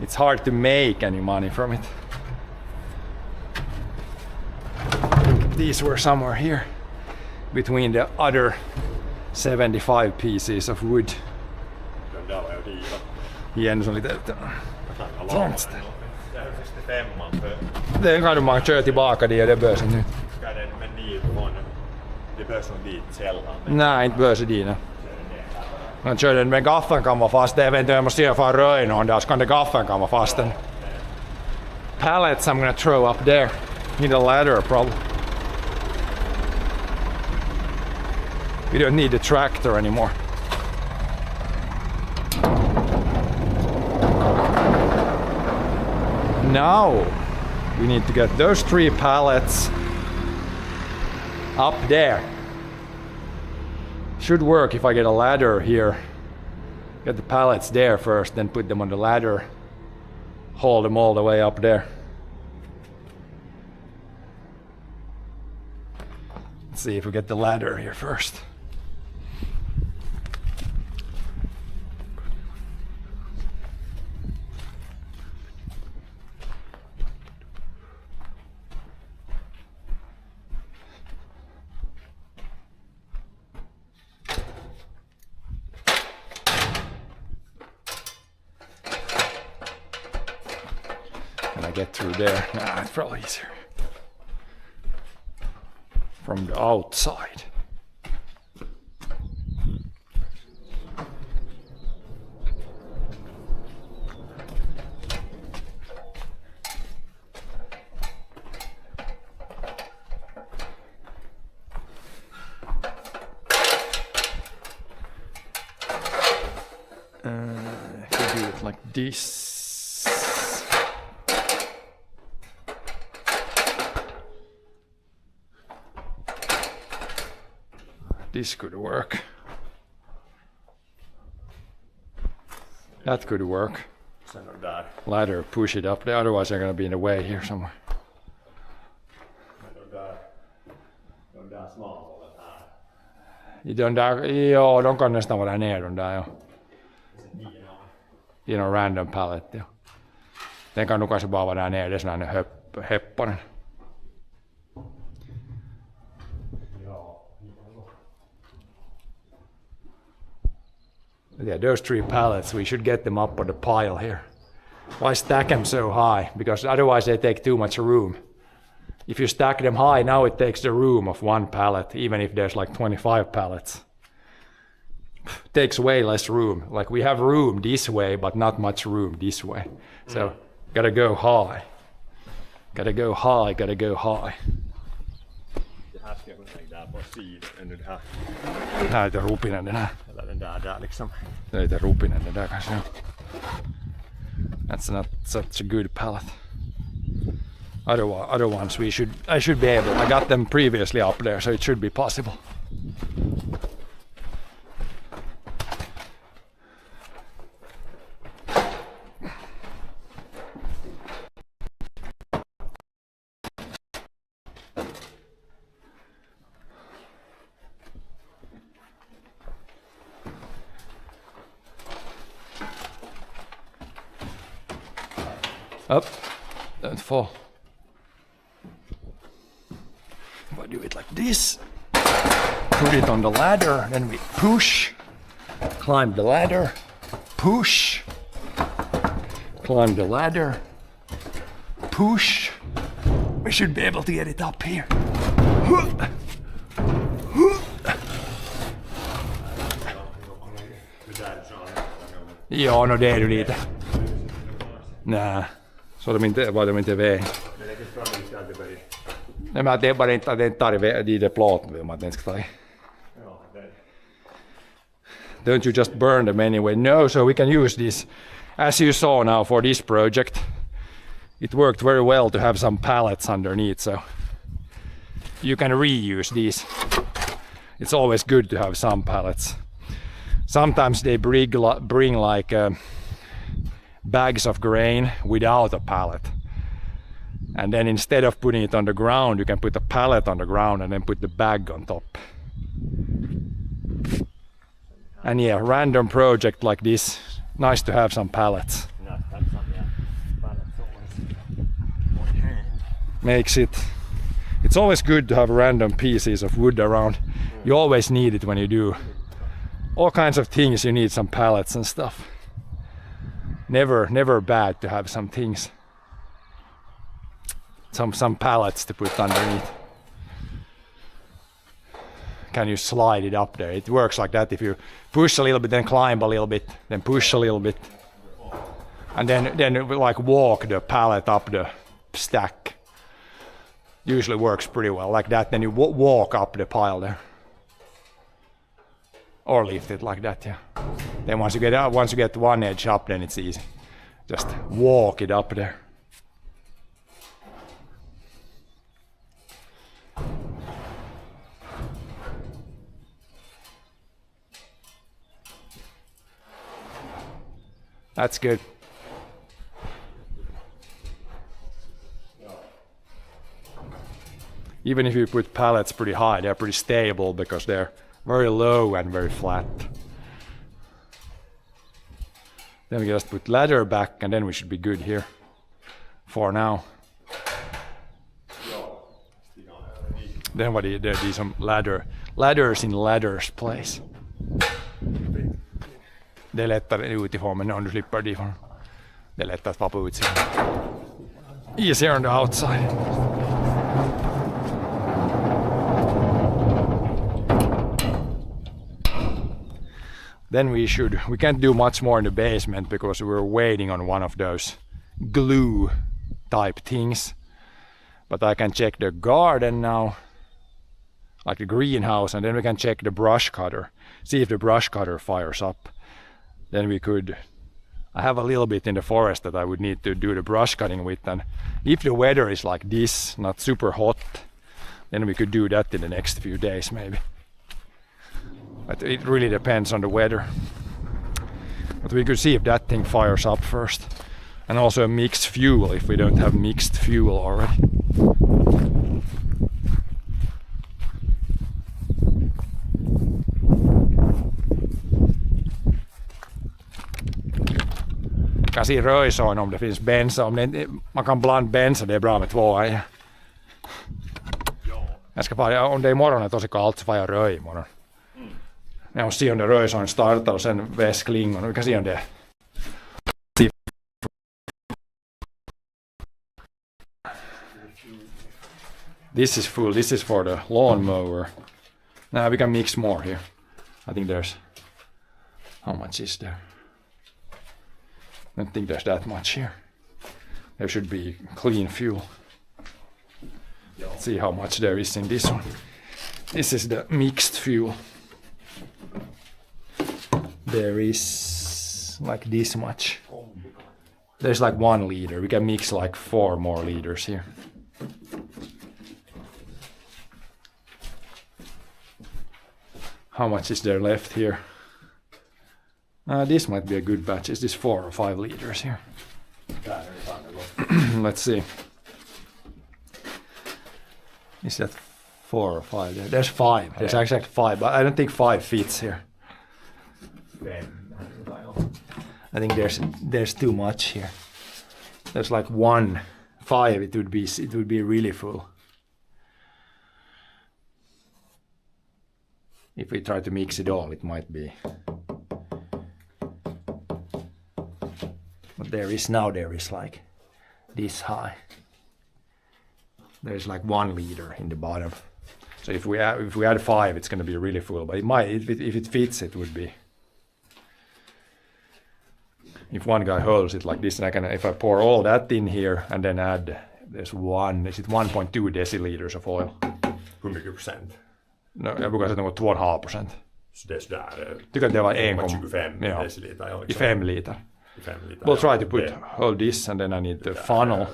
it's hard to make any money from it. These were somewhere here between the other 75 pieces of wood. Igen, se oli Långt ställe. Det är faktiskt 5 för... Den kan man köra tillbaka dit och det bör sig nu. Ska den med dit från... Det bör som dit sällan. Nej, inte bör sig dit. Man kör den med gaffeln kan vara fast. Eventuellt måste jag få röj någon där så kan det gaffeln kan vara fast. Den pallets I'm gonna throw up there. Need a ladder probably. We don't need the tractor anymore. Now we need to get those 3 pallets up there. Should work if I get a ladder here. Get the pallets there first, then put them on the ladder. Haul them all the way up there. Let's see if we get the ladder here first. Get through there. Nah, it's probably easier from the outside. If we do it like this. This could work. That could work. Ladder, push it up there, otherwise I'm gonna be in the way here somewhere. Ja, de kan nästan vara ner de där, ja. Det är någon random pallet, ja. Den kan nog kanske bara vara där nere, det är sån här heppanen. Yeah, those 3 pallets, we should get them up on the pile here. Why stack them so high? Because otherwise they take too much room. If you stack them high, now it takes the room of 1 pallet, even if there's like 25 pallets. It takes way less room. Like we have room this way, but not much room this way. So, gotta go high. Gotta go high, gotta go high. Det här ska jag lägga där på sidan. Det här är lite rupinen den här. Eller den där liksom. Det är lite rupinen den där kanske. That's not such a good pallet. Other ones I should be able. I got them previously up there, so it should be possible. Up, don't fall. If I do it like this, put it on the ladder, then we push, Climb the ladder. Push. Climb the ladder. Push. We should be able to get it up here. Ja, no det är du lite. Nej, så de inte, var de inte väg. Nej, men det är bara inte att den tar i det plåten om att den ska ta i. Don't you just burn them anyway? No, so we can use this. As you saw now for this project, it worked very well to have some pallets underneath, so you can reuse these. It's always good to have some pallets. Sometimes they bring like bags of grain without a pallet. And then instead of putting it on the ground, you can put a pallet on the ground and then put the bag on top. And yeah, random project like this, nice to have some pallets. Makes it, it's always good to have random pieces of wood around. You always need it when you do all kinds of things. You need some pallets and stuff. Never bad to have some things, some pallets to put underneath. Can you slide it up there? It works like that. If you push a little bit, then climb a little bit, then push a little bit, and then like walk the pallet up the stack. Usually works pretty well like that. Then you walk up the pile there, or lift it like that. Yeah. Then once you get one edge up, then it's easy. Just walk it up there. That's good. Even if you put pallets pretty high, they're pretty stable because they're very low and very flat. Then we just put ladder back and then we should be good here for now. Then what do you do? Some ladders in ladders place. Det är lättare utifrån, men om du slipper det ifrån. Det är lättare att vara på utsidan. Easier on the outside. Then we can't do much more in the basement because we're waiting on one of those glue type things. But I can check the garden now, like the greenhouse, and then we can check the brush cutter, see if the brush cutter fires up. Then we could, I have a little bit in the forest that I would need to do the brush cutting with, and if the weather is like this, not super hot, then we could do that in the next few days maybe. But it really depends on the weather. But we could see if that thing fires up first. And also a mixed fuel if we don't have mixed fuel already. Kan se röjsån om det finns bensa. Man kan blanda bensa, det är bra med 2 ajar. Jag ska fara, om det är imorgon är tosi kallt så får jag röj imorgon. Jag måste se om det röjsån startar och sen väs klingon. Vi kan se om det. This is full. This is for the lawnmower. Now we can mix more here. I think there's, how much is there? I don't think there's that much here. There should be clean fuel. Let's see how much there is in this one. This is the mixed fuel. There is like this much. There's like 1 liter. We can mix like 4 more liters here. How much is there left here? This might be a good batch. Is this 4 or 5 liters here? Let's see. Is that 4 or 5 there? There's 5. There's actually 5, but I don't think 5 fits here. I think there's too much here. There's like 1, 5. It would be really full. If we try to mix it all, it might be what there is now. There is like this high. There's like 1 liter in the bottom. So if we add 5, it's going to be really full. But it might, if it fits, it would be. If one guy holds it like this, and if I pour all that in here and then add, there's 1.2 deciliters of oil. Hur mycket procent? No, jag brukar sätta något 2,5%. Så det är sådär... Tycker att det var 1,25 ja, deciliter. Ja, i 5 liter. I 5 liter. We'll try to put hold this and then I need the funnel.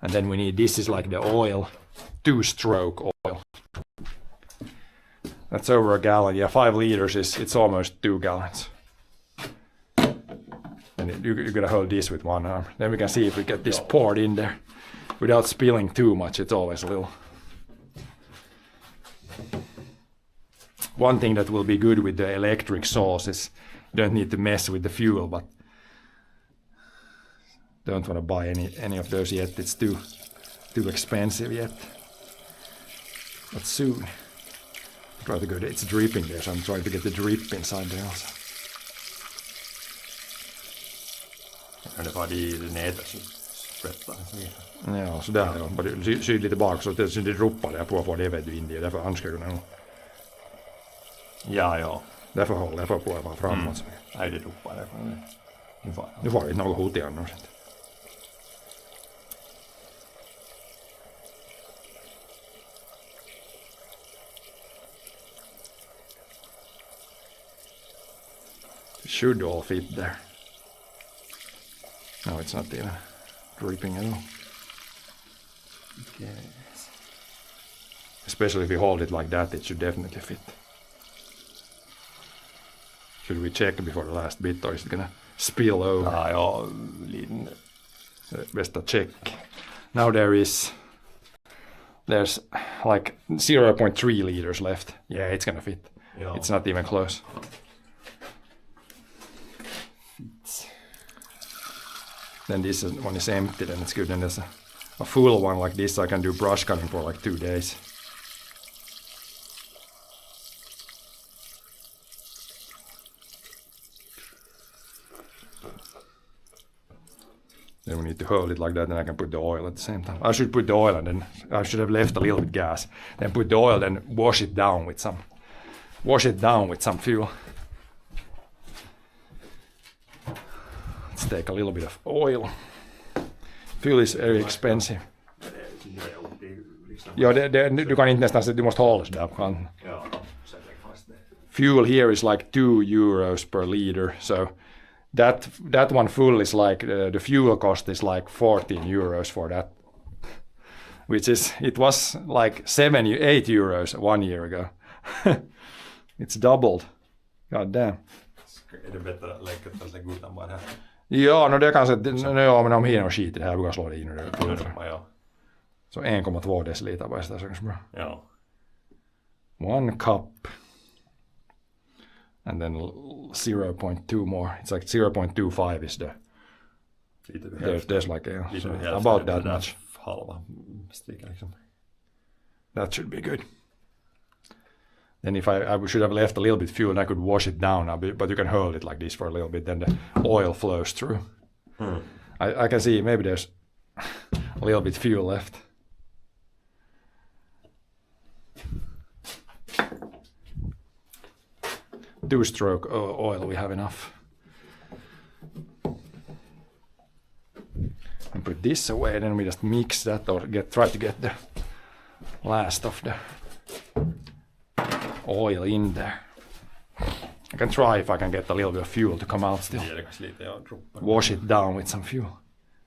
And then we need, this is like the oil, 2-stroke oil. That's over a gallon. Yeah, 5 liters it's almost 2 gallons. And you gotta hold this with one arm. Then we can see if we get this poured in there without spilling too much. It's always a little. One thing that will be good with the electric saws is you don't need to mess with the fuel, but don't want to buy any of those yet. It's too expensive yet. But soon. Try to go. It's dripping there, so I'm trying to get the drip inside there also. Kan det vara i det nedre så sprättar det. Ja, så där ja. Bara syd lite bak så det droppar där på det vet du in det. Därför hanskar jag nog. Ja. Därför håller jag på att vara framåt. Nej, det droppar det. Nu får vi något hot igen nu. It should all fit there. No, it's not even dripping at all. Yes. Especially if you hold it like that, it should definitely fit. Should we check before the last bit, or is it gonna spill over? Ja, liten. Best to check. Now there's like 0.3 liters left. Yeah, it's gonna fit. Yeah. It's not even close. Then this one is empty, then it's good. Then there's a full one like this. I can do brush cutting for like 2 days. Then we need to hold it like that, and I can put the oil at the same time. I should put the oil, and then I should have left a little bit gas. Then put the oil, then wash it down with some fuel. Let's take a little bit of oil. Fuel is very expensive. Ja, du kan inte nästan, du måste hålla där. Ja, sätter fast det. Fuel here is like €2 per liter, so that one full is like the fuel cost is like €14 for that, which is it was like 8 euros 1 year ago. It's doubled. God damn. Är det bättre att lägga gutan bara här? Ja, no det kanske, ja men om hieno skit i det här, vi kan slå det in och Ja. Så 1,2 deciliter bara sitä så bra. Ja. 1 cup. And then 0.2 more. It's like 0.25 is the. There's like about that much. Halva sticka liksom. That should be good. Then if I should have left a little bit fuel, and I could wash it down, but you can hold it like this for a little bit, then the oil flows through. I can see maybe there's a little bit fuel left. Two-stroke oil, we have enough. And put this away, then we just mix that or try to get the last of the oil in there. I can try if I can get a little bit of fuel to come out still. Wash it down with some fuel.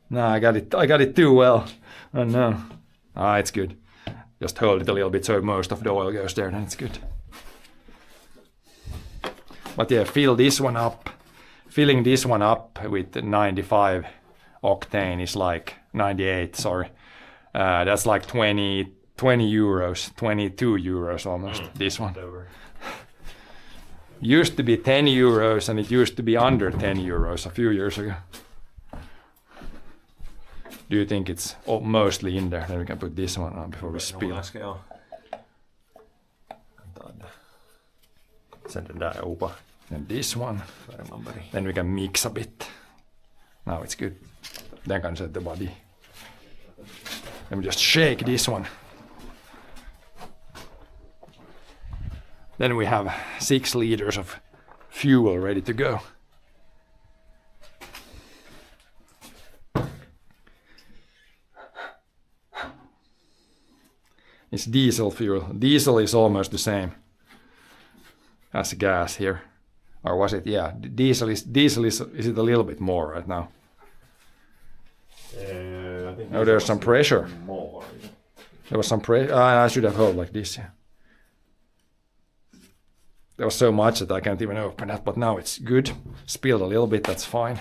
No, I got it too well. Oh no. It's good. Just hold it a little bit so most of the oil goes there, then it's good. But yeah, filling this one up with 95 octane is like 98, sorry. That's like 20 euros, 22 euros almost, this one. Used to be 10 euros and it used to be under 10 euros a few years ago. Do you think it's mostly in there? Then we can put this one on before we spill. Sen den där är opa. And this one. Varmanberg. Then we can mix a bit. Now it's good. Then can set the body. Then we just shake this one. Then we have 6 liters of fuel ready to go. It's diesel fuel. Diesel is almost the same as gas here. Or was it? Yeah, diesel is it a little bit more right now? I think Oh, there's some pressure. more. There was some pressure. I should have held like this. Yeah. There was so much that I can't even open that, but now it's good. Spilled a little bit, that's fine.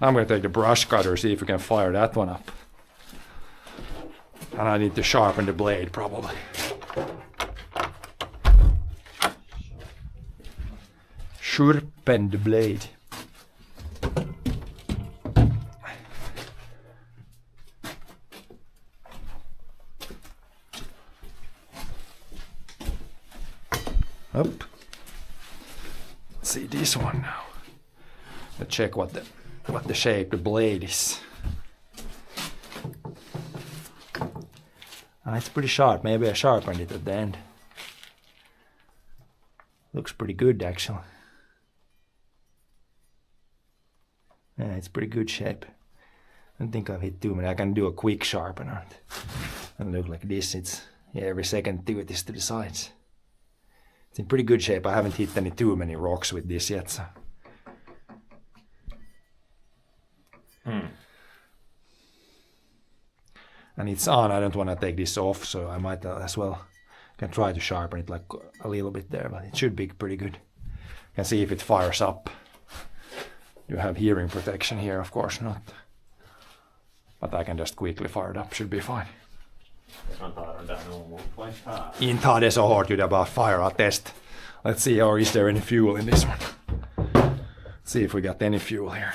I'm going to take the brush cutter, see if we can fire that one up. And I need to sharpen the blade probably. Sharpen the blade. Up. Let's see this one now. Let's check what the shape the blade is. It's pretty sharp. Maybe I sharpened it at the end. Looks pretty good actually. Yeah, it's pretty good shape. I don't think I've hit too many. I can do a quick sharpen on it. And look like this. It's every second do it is to the sides. It's in pretty good shape. I haven't hit too many rocks with this yet. So. And it's on. I don't want to take this off, so I might as well can try to sharpen it like a little bit there, but it should be pretty good. You can see if it fires up. You have hearing protection here, of course not. But I can just quickly fire it up, should be fine. Inta det så hårt, det bara fire test. Let's see, or is there any fuel in this one? Let's see if we got any fuel here.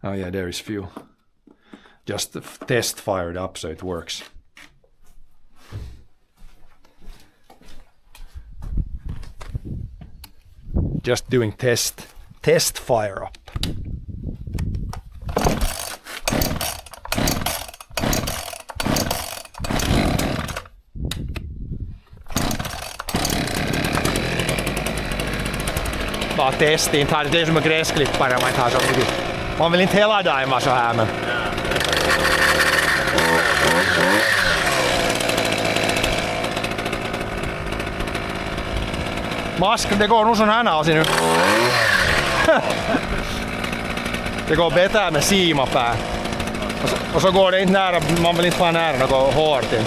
Oh yeah, there is fuel. Just the test fired up so it works. Just doing test fire up. Bara testin, det är som en gräsklippare man inte har så mycket. Man vill inte hela dagen vara så här men... Mask, det går nog sån här nausi nu. Det går bättre med simapää. Och så går det inte nära, man vill inte vara nära något hårt in.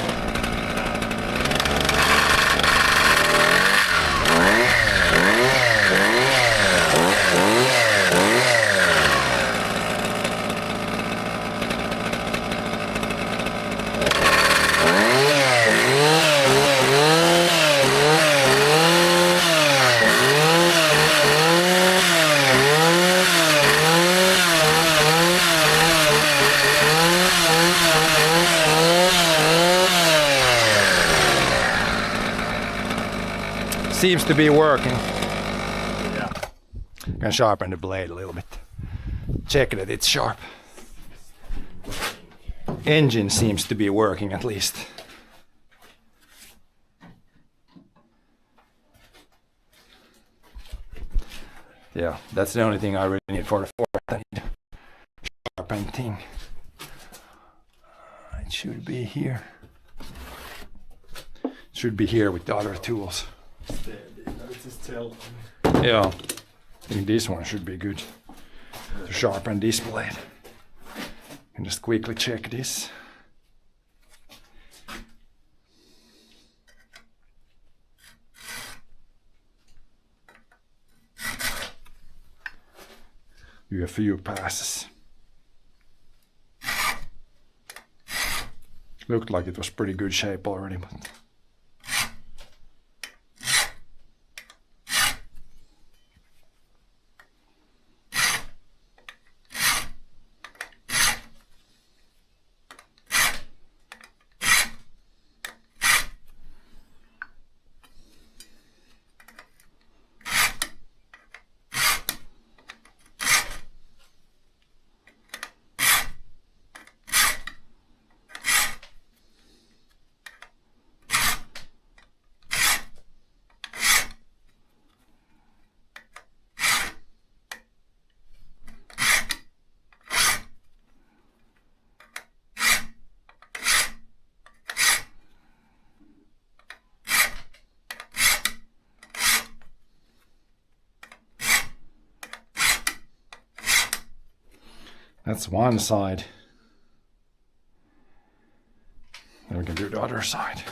Seems to be working. Yeah. Can sharpen the blade a little bit. Check that it's sharp. Engine seems to be working at least. Yeah, that's the only thing I really need for the Ford. I need a sharpened thing. It should be here. It should be here with the other tools. Yeah, I think this one should be good to sharpen this blade. And just quickly check this. Do a few passes. Looked like it was pretty good shape already, but That's one side. Then we can do the other side.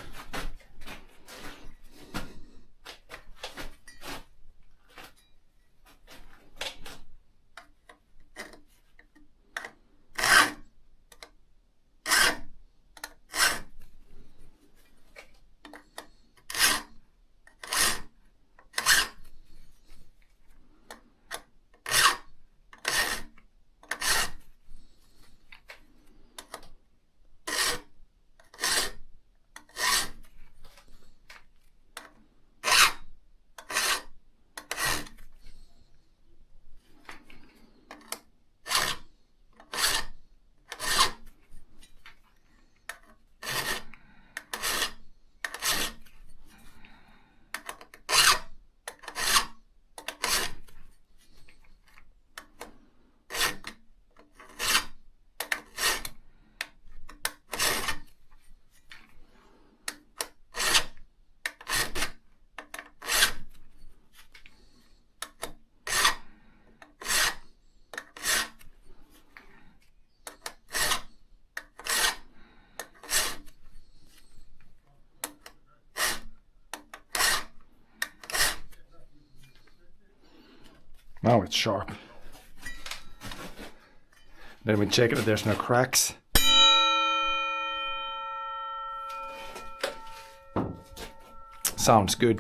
Now it's sharp. Then we check that there's no cracks. Sounds good.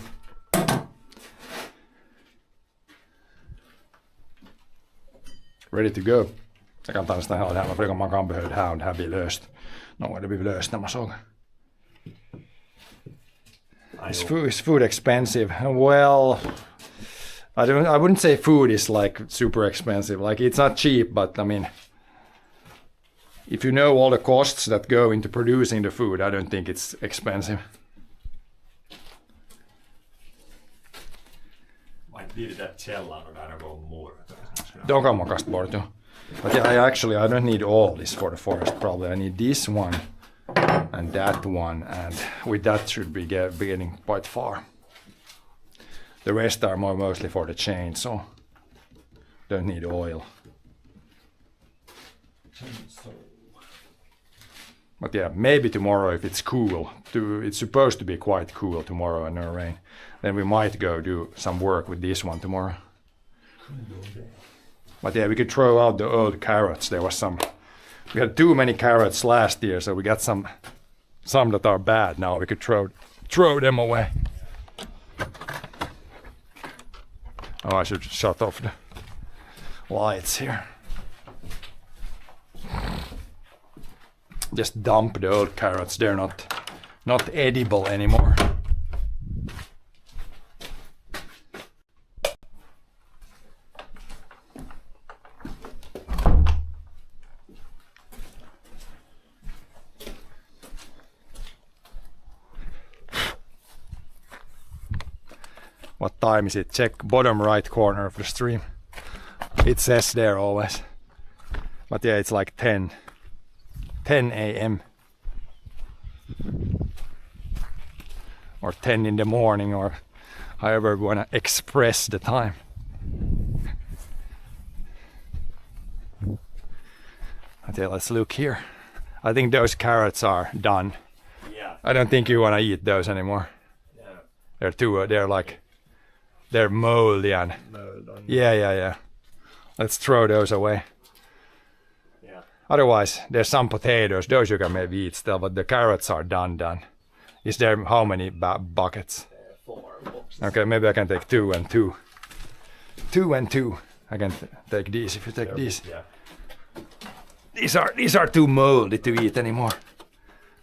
Ready to go. Jag kan ta nästan hela det här, för man kan behöva det här om det här blir löst. Det blir löst när man såg. Is food expensive? Well, I wouldn't say food is like super expensive. Like it's not cheap, but I mean, if you know all the costs that go into producing the food, I don't think it's expensive. Might be that källaren och där någon mor. De kan man kasta bort, jo. But yeah, I don't need all this for the forest probably. I need this one and that one, and with that should be getting quite far. The rest are mostly for the chainsaw. Don't need oil. But yeah, maybe tomorrow if it's cool. It's supposed to be quite cool tomorrow and no rain. Then we might go do some work with this one tomorrow. But yeah, we could throw out the old carrots. We had too many carrots last year, so we got some that are bad now. We could throw them away. Oh, I should shut off the lights here. Just dump the old carrots. They're not edible anymore. What time is it? Check bottom right corner of the stream. It says there always. But yeah, it's like 10 a.m. or 10 in the morning, or however we want to express the time. Okay, let's look here. I think those carrots are done. Yeah. I don't think you want to eat those anymore. Yeah. They're moldy and yeah. Let's throw those away. Yeah. Otherwise, there's some potatoes. Those you can maybe eat still, but the carrots are done. Is there how many buckets? 4 boxes. Okay, maybe I can take 2 and 2. 2 and 2. I can take these if you take these. Yeah. These are too moldy to eat anymore.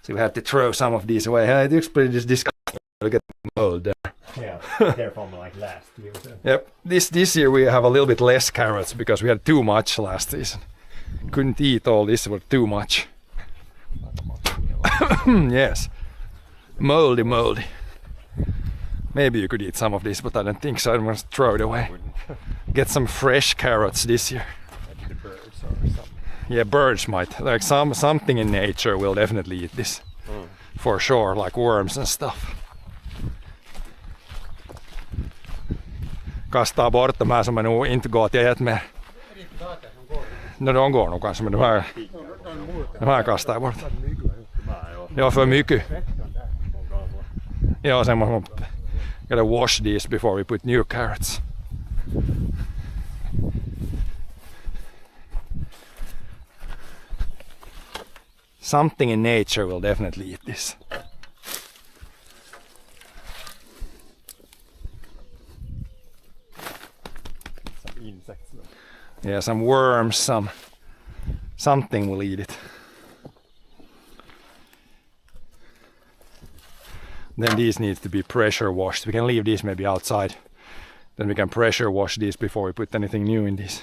So we have to throw some of these away. It looks pretty disgusting. Look at the mold there. Yeah. They're from like last year. Yep. This year we have a little bit less carrots because we had too much last season. Couldn't eat all this, was too much. Yes. Moldy. Maybe you could eat some of this, but I don't think so. I'm gonna throw it away. Get some fresh carrots this year. Maybe the birds or something. Yeah, birds might. Like something in nature will definitely eat this. For sure, like worms and stuff. Kastaa borttamaan som en integraatiojätme. No de går nog kanske, men de här kastar jag bort. Det var för mycket. Ja, sen måste man gotta wash these before we put new carrots. Something in nature will definitely eat this. Some insects. Yeah, some worms, something will eat it. Then these need to be pressure washed. We can leave these maybe outside. Then we can pressure wash these before we put anything new in these.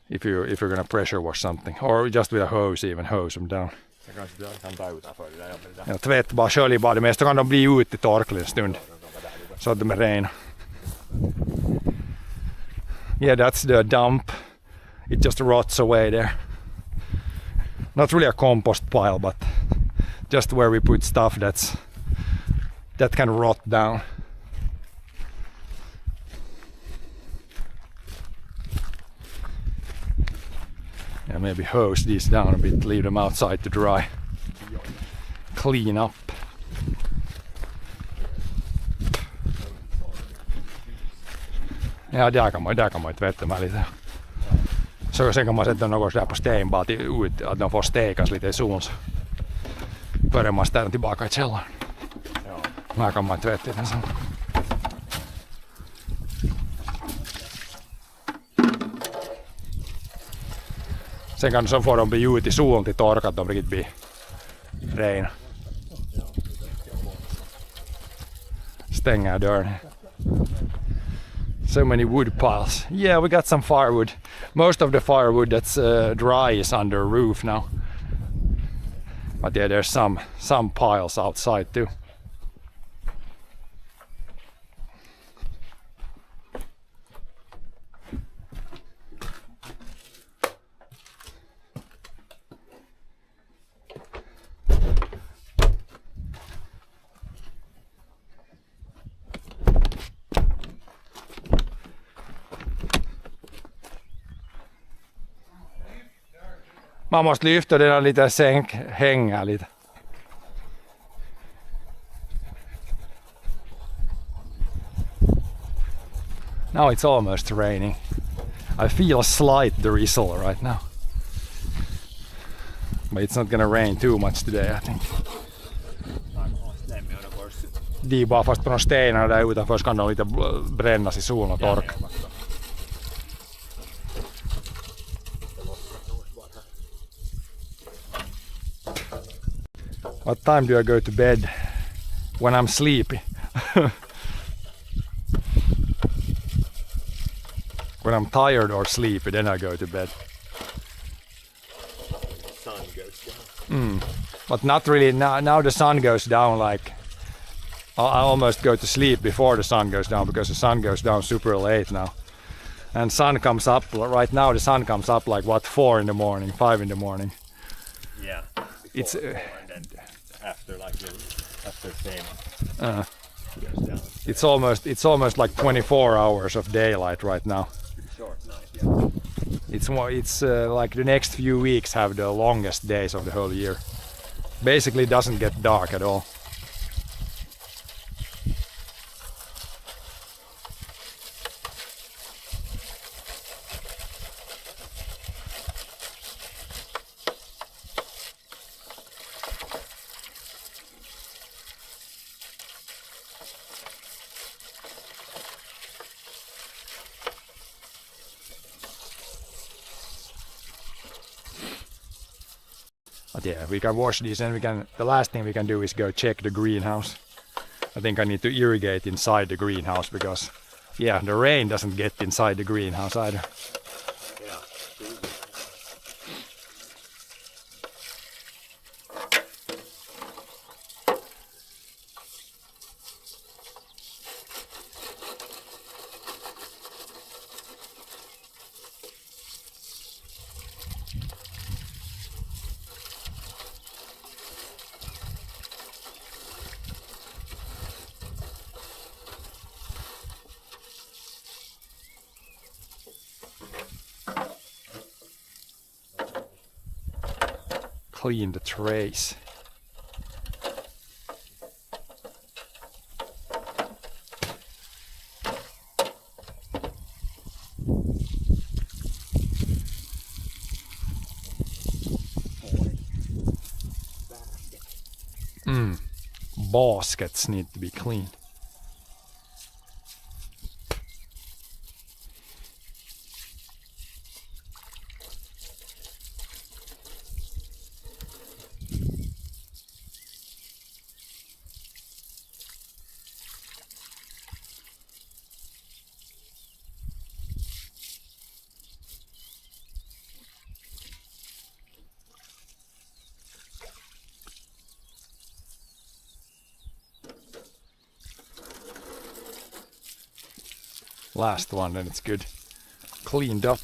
If you're gonna pressure wash something, or just with a hose, even hose them down. Jag kanske kan ta utanför det där jobbet. Ja, tvätt bara, skölj bara. Det mesta kan de bli ute torkligt en stund. Så att de är rena. Yeah, that's the dump. It just rots away there. Not really a compost pile, but just where we put stuff that can rot down. Yeah, maybe hose these down a bit, leave them outside to dry. Clean up. Ja, där kan man tvätta med lite. Så sen kan man sätta något där på stenbad ut, att de får stekas lite i solen före man ställer tillbaka i källaren. Här kan man tvätta den sen. Sen kan så får de bli ut i solen till torka, att de riktigt blir rena. Stänger dörren. So many wood piles. Yeah, we got some firewood. Most of the firewood that's dry is under a roof now. But yeah, there's some piles outside too. Man måste lyfta den här lite, hänga lite. Now it's almost raining. I feel a slight drizzle right now. But it's not gonna rain too much today, I think. De bara fast på de stenarna där utanför så kan de lite brännas i solen och torka. What time do I go to bed? When I'm sleepy. When I'm tired or sleepy, then I go to bed. Sun goes down. But not really, now the sun goes down like... I almost go to sleep before the sun goes down because the sun goes down super late now. And sun comes up, right now the sun comes up like what, 4 in the morning, 5 in the morning. Yeah. It's... And then after same goes down. It's almost like 24 hours of daylight right now. Pretty short night, yeah. It's like the next few weeks have the longest days of the whole year. Basically doesn't get dark at all. But yeah, we can wash these and the last thing we can do is go check the greenhouse. I think I need to irrigate inside the greenhouse because yeah, the rain doesn't get inside the greenhouse either. Yeah. clean the trays. Baskets need to be cleaned. Last one, then it's good. Cleaned up.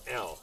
Joo.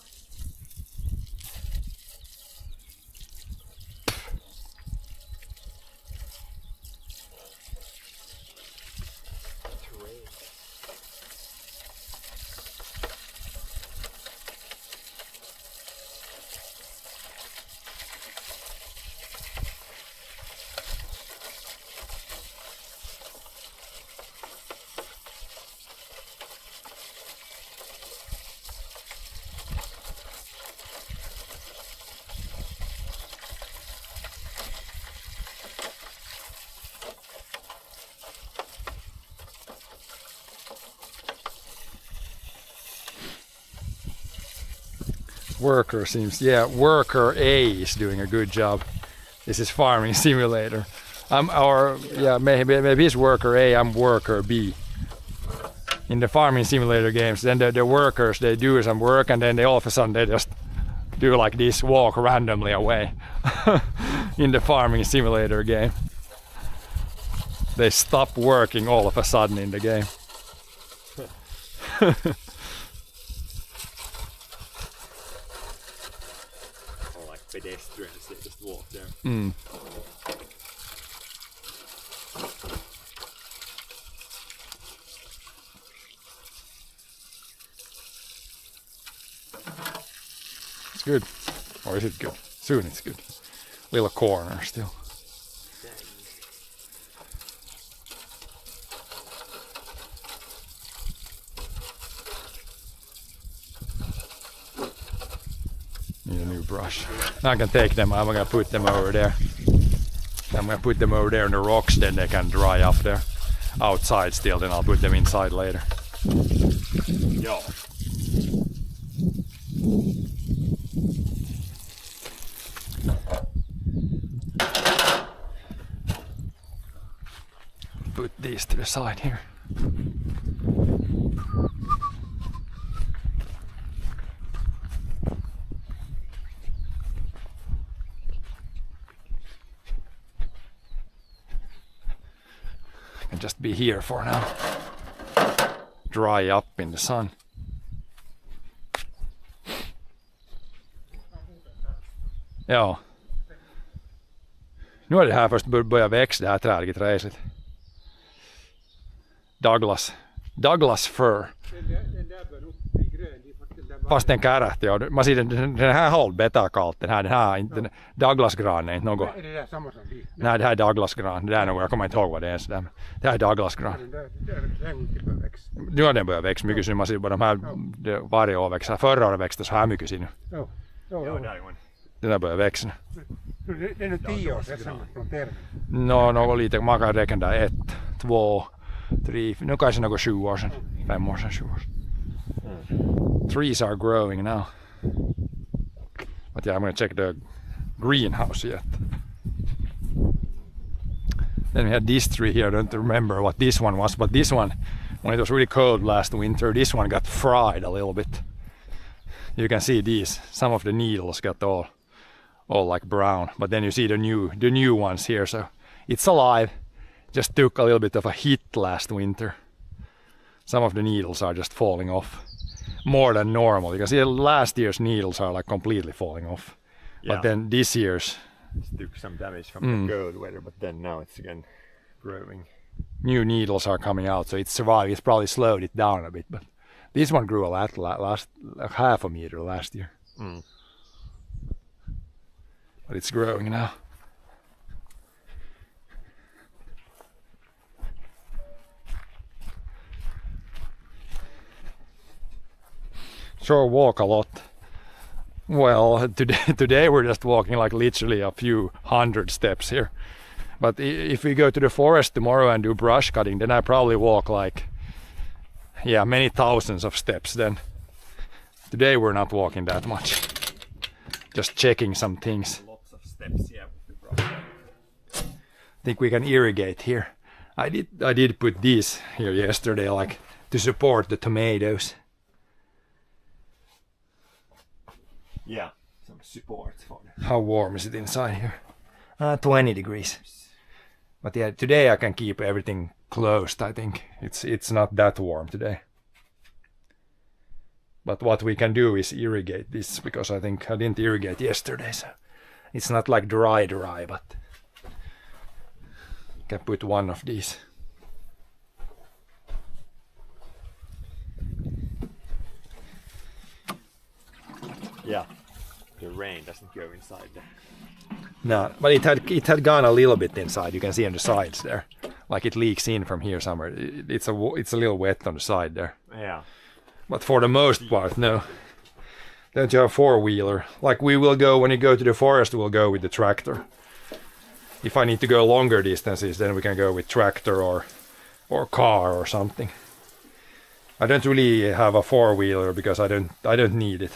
Worker worker A is doing a good job. This is Farming Simulator. Maybe it's worker A, I'm worker B. In the Farming Simulator games, then the workers, they do some work and then they all of a sudden they just do like this, walk randomly away. In the Farming Simulator game. They stop working all of a sudden in the game. Or like pedestrians, they just walk there. It's good. Or is it good? Soon it's good. Little corner still. Need a new brush. Now I can take them, I'm gonna put them over there. I'm gonna put them over there in the rocks, then they can dry up there. Outside still, then I'll put them inside later. Joo. Put these to the side here. I can just be here for now. Dry up in the sun. Ja. Nu har det här först börjat växa, det här trädet rejält. Douglas fir. Fast den kärähti. Mä siitä, den här håll betakallt. Den här Douglasgran är inte något. Är det där samma som vi? Nej, det här är Douglasgran. Det är något, jag kommer inte ihåg vad det är ens. Det här är Douglasgran. Den växa. Nu har den börjat växa mycket, så man ser bara de här varje år växer. Förra året växte så här mycket nu. Joo. Joo, där är hon. Den där börjar växa nu. Det är nu 10 år sedan från termen. Något lite, man kan räkna där 1, 2, 3, nu kanske något 7 år sedan. 5 år sedan, 7 år sedan. Trees are growing now. But yeah, I'm gonna check the greenhouse yet. Then we had this tree here, I don't remember what this one was, but this one, when it was really cold last winter, this one got fried a little bit. You can see these, some of the needles got all like brown, but then you see the new ones here, so it's alive. Just took a little bit of a hit last winter. Some of the needles are just falling off more than normal. You can see last year's needles are like completely falling off. Yeah. But then this year's Took some damage from the cold weather, but then now it's again growing. new needles are coming out, so it's survived. It's probably slowed it down a bit, but this one grew a lot last half a meter last year. but it's growing now. Sure, walk a lot. Well, today we're just walking like literally a few hundred steps here. But if we go to the forest tomorrow and do brush cutting, then I probably walk like, yeah, many thousands of steps then. Today we're not walking that much. Just checking some things. Lots of steps, yeah, with the brush. Think we can irrigate here. I did put these here yesterday, like to support the tomatoes. Yeah, some support for them. How warm is it inside here? 20 degrees. But yeah, today I can keep everything closed. I think it's not that warm today. But what we can do is irrigate this, because I think I didn't irrigate yesterday, so it's not like dry, but can put one of these. Yeah, the rain doesn't go inside there. No, but it had gone a little bit inside. You can see on the sides there, like it leaks in from here somewhere. It's a little wet on the side there. Yeah. But for the most part, no. Don't you have four-wheeler? Like we will go, when you go to the forest, we'll go with the tractor. If I need to go longer distances, then we can go with tractor or car or something. I don't really have a four-wheeler because I don't need it.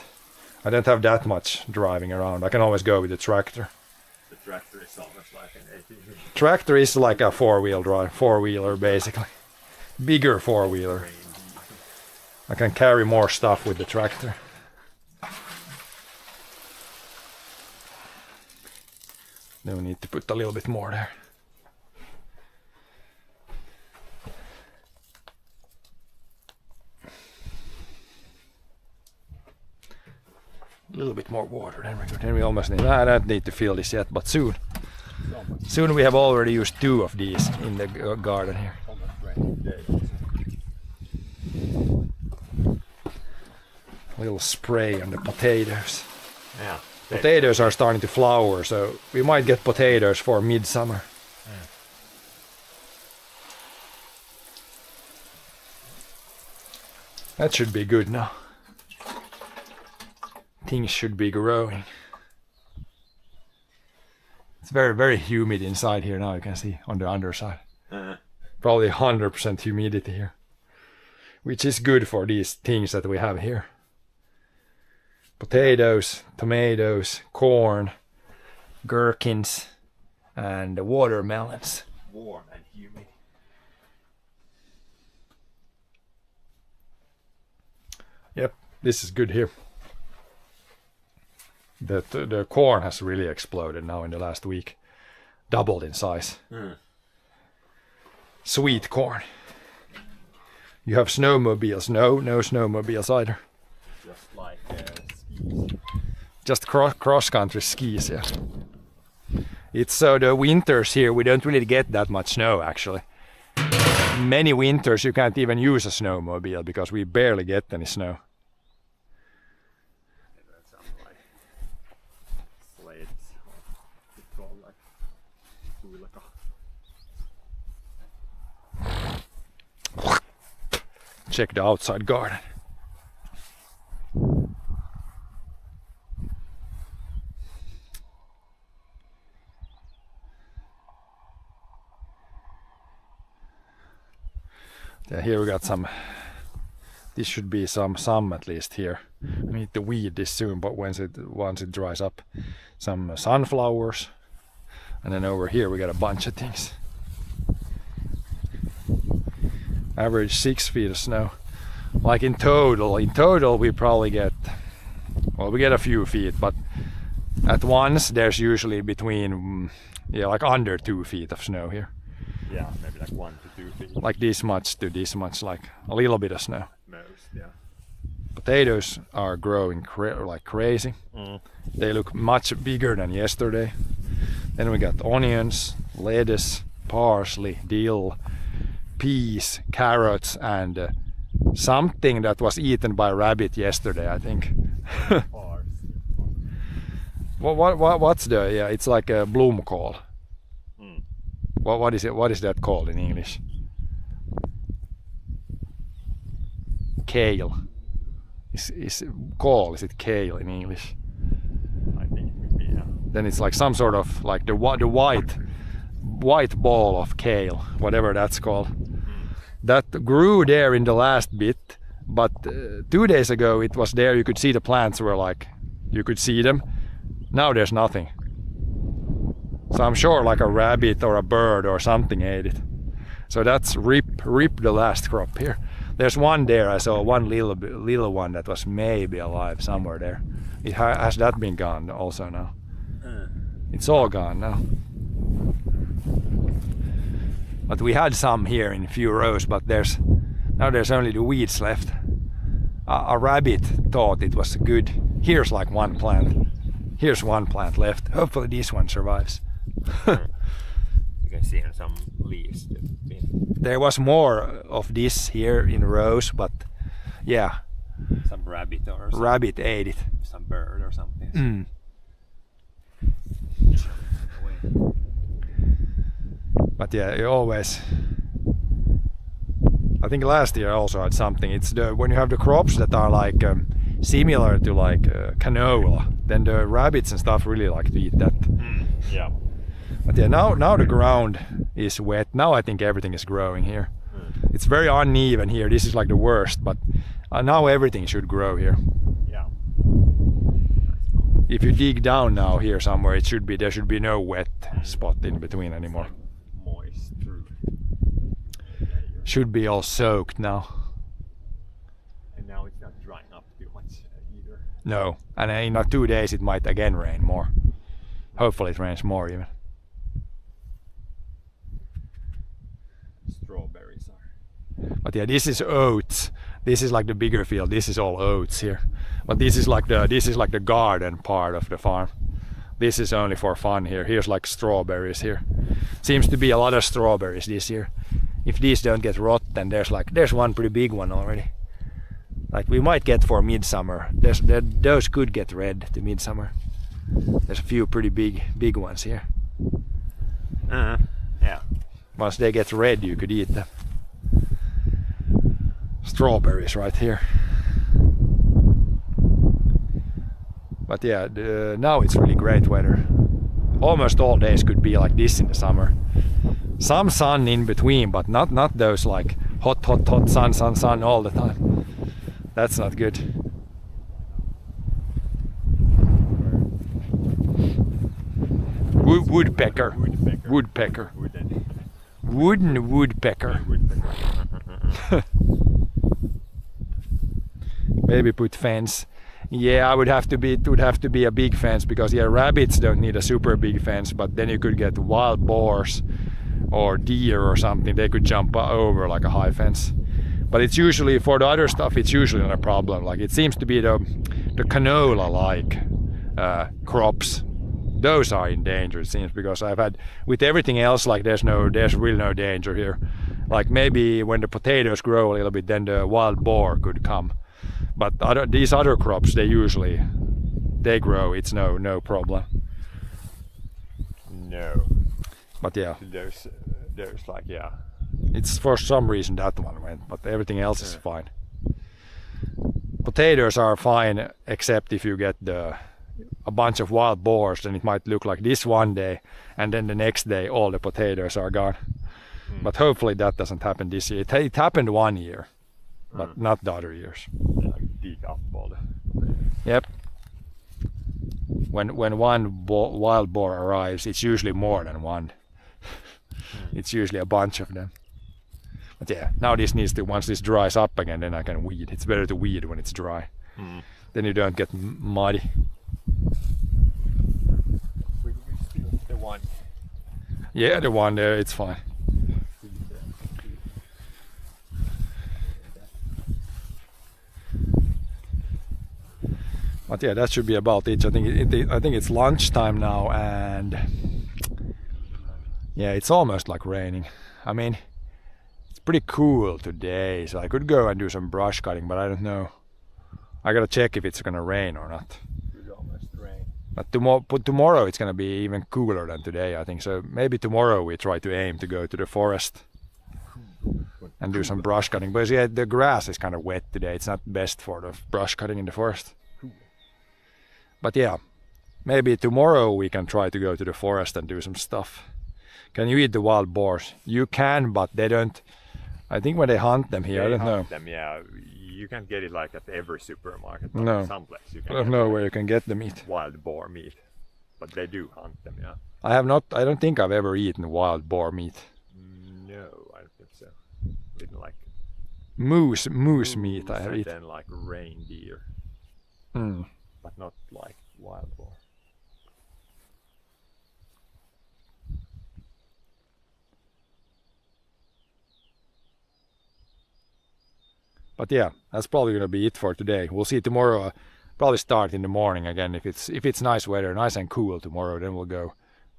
I don't have that much driving around. I can always go with the tractor. The tractor is almost like an ATV. Tractor is like a four-wheeler basically. Bigger four-wheeler. I can carry more stuff with the tractor. No need to put a little bit more there. A little bit more water, then we're good. Then we almost need, I don't need to fill this yet, but soon. Soon we have already used 2 of these in the garden here. A little spray on the potatoes. Yeah. Potatoes are starting to flower, so we might get potatoes for midsummer. That should be good now. Things should be growing. It's very, very humid inside here now, you can see on the underside. Probably 100% humidity here. Which is good for these things that we have here. Potatoes, tomatoes, corn, gherkins, and watermelons. Warm and humid. Yep, this is good here. The corn has really exploded now in the last week. Doubled in size. Sweet corn. You have snowmobiles? No snowmobiles either. Just like skis. Just cross-country skis, yeah. It's so the winters here, we don't really get that much snow actually. Many winters you can't even use a snowmobile because we barely get any snow. That sounds like sleds. It's all like Check the outside garden. Yeah, here we got some. This should be some at least here. I need to weed this soon, but once it dries up, some sunflowers, and then over here we got a bunch of things. Average 6 feet of snow. Like in total we probably get, well, we get a few feet, but at once there's usually between, yeah, like under 2 feet of snow here. Yeah, maybe like 1 to 2 feet. Like this much to this much, like a little bit of snow. Most, yeah. Potatoes are growing like crazy. They look much bigger than yesterday. Then we got onions, lettuce, parsley, dill, peas, carrots, and something that was eaten by a rabbit yesterday, I think. What's the, yeah, it's like a blomkål. Mm. What is it? What is that called in English? Kale. Is kål, is it kale in English? I think it would be, yeah. Then it's like some sort of like the white ball of kale, whatever that's called. That grew there in the last bit, but 2 days ago it was there. You could see the plants were like, you could see them. Now there's nothing. So I'm sure like a rabbit or a bird or something ate it. So that's rip the last crop here. There's one there. I saw one little one that was maybe alive somewhere there. Has that been gone also now? It's all gone now. But we had some here in a few rows, but now there's only the weeds left. A rabbit thought it was good. Here's like one plant. Here's one plant left. Hopefully this one survives. You can see some leaves. There was more of this here in rows, but yeah, Some rabbit or some, rabbit ate it. some bird or something. Mm. But yeah, you always. I think last year I also had something. It's when you have the crops that are like similar to like canola, then the rabbits and stuff really like to eat that. Yeah. But yeah, now the ground is wet. Now I think everything is growing here. It's very uneven here. This is like the worst, but now everything should grow here. Yeah. If you dig down now here somewhere, there should be no wet spot in between anymore. Moist through. Should be all soaked now. And now it's not drying up too much either. No, and in like 2 days it might again rain more. Hopefully it rains more even. Strawberries are. But yeah, this is oats. This is like the bigger field. This is all oats here. But this is like the garden part of the farm. This is only for fun here. Here's like strawberries here. Seems to be a lot of strawberries this year. If these don't get rotten, there's one pretty big one already. Like we might get for midsummer. Those could get red to midsummer. There's a few pretty big ones here. Yeah. Once they get red, you could eat them. Strawberries right here. But yeah, now it's really great weather. Almost all days could be like this in the summer. Some sun in between, but not those like hot sun all the time. That's not good. Woodpecker. Wooden woodpecker. Maybe put fence. Yeah, it would have to be a big fence because yeah, rabbits don't need a super big fence, but then you could get wild boars or deer or something. They could jump over like a high fence. But it's usually for the other stuff. It's usually not a problem. Like it seems to be the canola-like crops. Those are in danger, it seems, because I've had with everything else like there's really no danger here. Like maybe when the potatoes grow a little bit, then the wild boar could come. But these other crops, they grow. It's no problem. No. But yeah, There's like, yeah. it's for some reason that one went, but everything else is fine. Potatoes are fine, except if you get a bunch of wild boars, then it might look like this one day, and then the next day all the potatoes are gone. But hopefully that doesn't happen this year. It happened 1 year, but not the other years. They like dig up all the. Yep. When one wild boar arrives, it's usually more than one. It's usually a bunch of them. But yeah, now this needs to, once this dries up again, then I can weed. It's better to weed when it's dry. Then you don't get muddy. We still the one. Yeah, the one there, it's fine. But yeah, that should be about it. I think it's lunchtime now, and yeah, it's almost like raining. I mean, it's pretty cool today, so I could go and do some brush cutting, but I don't know. I gotta check if it's gonna rain or not. It almost rain. But tomorrow it's gonna be even cooler than today, I think. So maybe tomorrow we try to aim to go to the forest and do some brush cutting. But yeah, the grass is kind of wet today. It's not best for the brush cutting in the forest. But yeah, maybe tomorrow we can try to go to the forest and do some stuff. Can you eat the wild boars? You can, but they don't. I think when they hunt them here, I don't know. Them, yeah. You can't get it like at every supermarket. But No. Some place you I can don't get know where you can get the meat. wild boar meat. But they do hunt them, yeah. I have not. I don't think I've ever eaten wild boar meat. No, I don't think so. Didn't like Moose meat I have and eaten. then like reindeer, Mm. but not like wild boar. But yeah, that's probably gonna be it for today. We'll see tomorrow. Probably start in the morning again if it's nice weather, nice and cool tomorrow. Then we'll go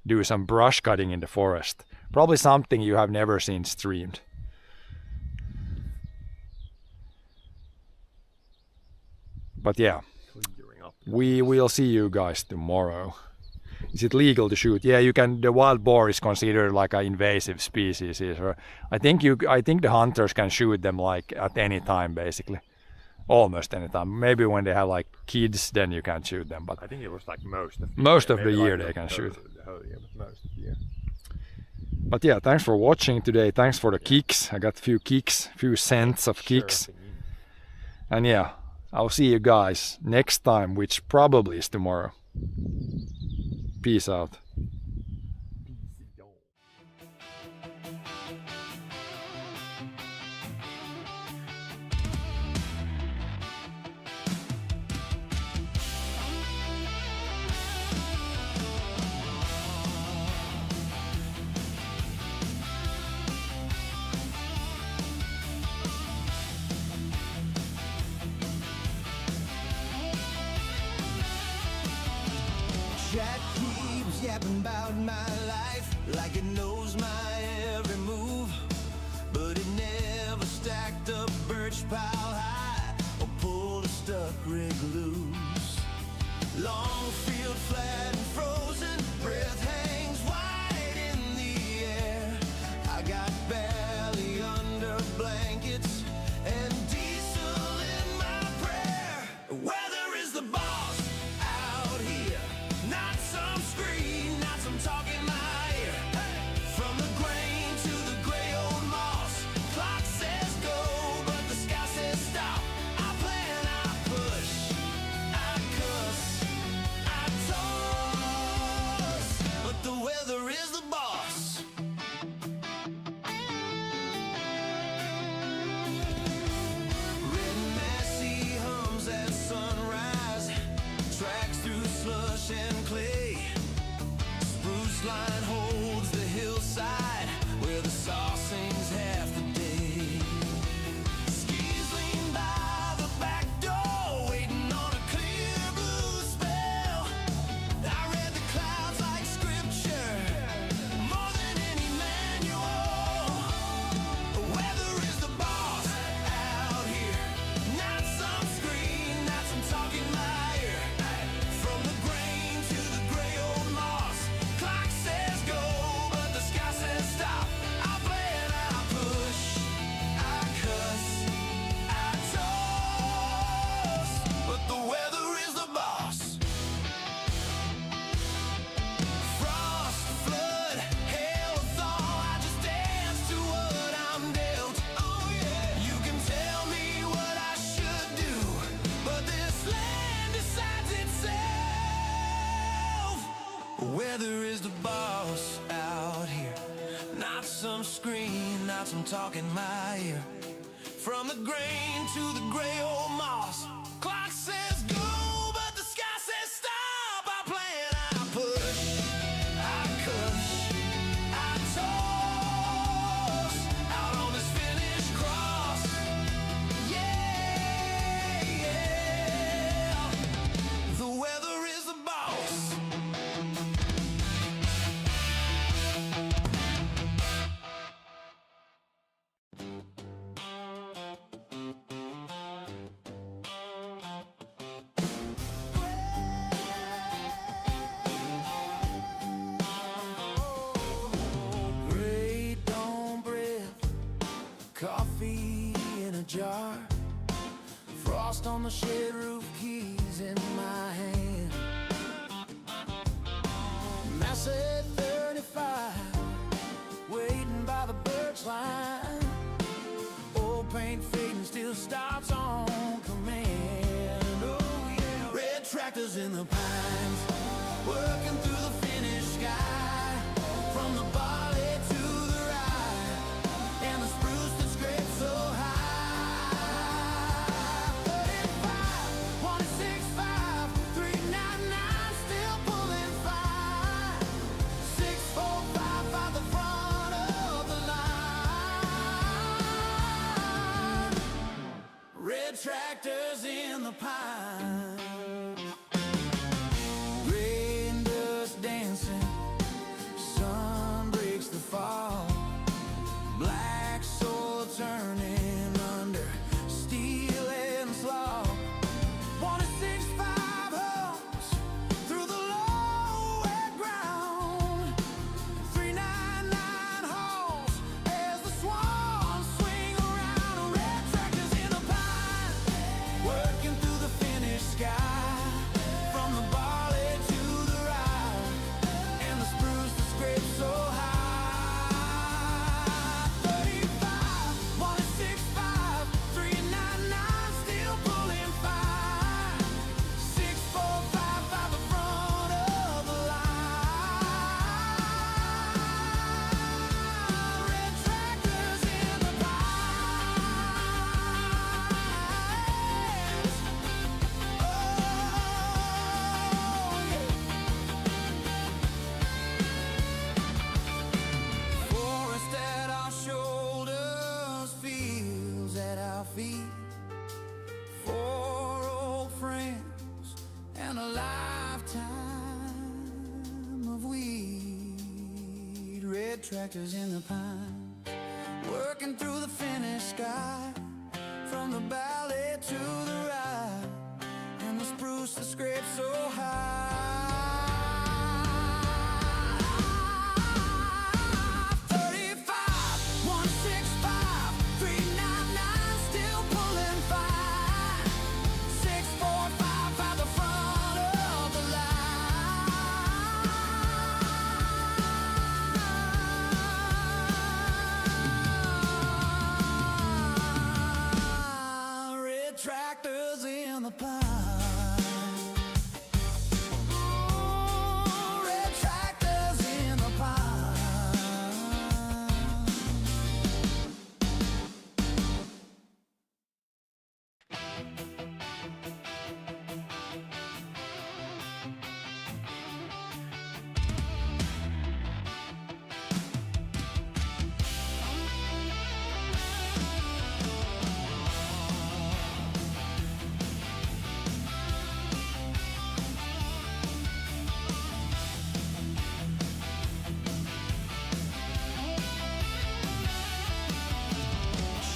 do some brush cutting in the forest. Probably something you have never seen streamed. But yeah, Clearing up. we will see you guys tomorrow. Is it legal to shoot? Yeah, you can. The wild boar is considered like an invasive species. I think the hunters can shoot them like at any time, basically, almost any time. Maybe when they have like kids, then you can't shoot them. But I think it was like most of the maybe year like they can not shoot. The whole year, but most of the year. But yeah, thanks for watching today. Thanks for the kicks. I got a few kicks, few cents of kicks. Surfing. And yeah, I'll see you guys next time, which probably is tomorrow. Peace out. Jack keeps yapping about my life like it knows my every move, but it never stacked up birch pile high or pulled a stuck rig loose. Long field flat and frozen, breath hangs wide in the air. I got belly under blankets and diesel in my prayer. Weather is the boss out here. Not some screen, not some talk in my ear. From the grain to the gray old moss. Clock says go, but the sky says stop. I plan, I push, I cuss, I toss. But the weather is the boss. Red Massey hums at sunrise. Tracks through slush and clay. Spruce line holds the hillside where the saw sings half the day. Skis lean by the back door, waiting on a clear blue spell. I read the clouds like scripture, more than any manual. Weather is the boss out here. Not some screen, not some talk in my ear. From the grain to the gray old moss. Clock says go, but the sky says stop. I plan, I push, I cuss, I toss. But the weather is the boss. Frost, flood, hail, thaw. I just dance to what I'm dealt. Oh yeah. You can tell me what I should do, but this land decides itself. Weather is the boss out here. Not some screen, not some talk in my ear. From the grain to the gray old moss. Clock says go, but the sky says stop. I plan, I push, I cuss, I toss. Out on this finished cross. Yeah, yeah. The weather is the boss. jar. Frost on the shed roof, keys in my hand. Massey 35, waiting by the birch line. Old paint fading, still stops on command. Oh yeah, red tractors in the pines, working through the finished sky. From the barley to the rye, and the spruce that scrapes so high. 35, 165, 399, still pulling fine. 645 by the front of the line. Red tractors in the pine. Rain dust dancing, sun breaks the fall. Black soil turning under steel and slaw. 165 homes through the low wet ground. 399 hauls as the swans swing around. Red tractors in the pine, working through the finished sky. From the barley to the rye, and the spruce that scrapes so high. 35, 165, 399, still pulling fine. 645 by the front of the line. Red tractors in the pines. Oh, yeah. Forest at our shoulders, fields at our feet. 4 old friends and a lifetime of weed. Red tractors in the pines, working through the finished sky. From the valley to the rye, and the spruce that scrapes so high. 35, 165, 399, still pulling fine. 645 by the front of the line. Red tractors in the pine. Red tractors in the pine.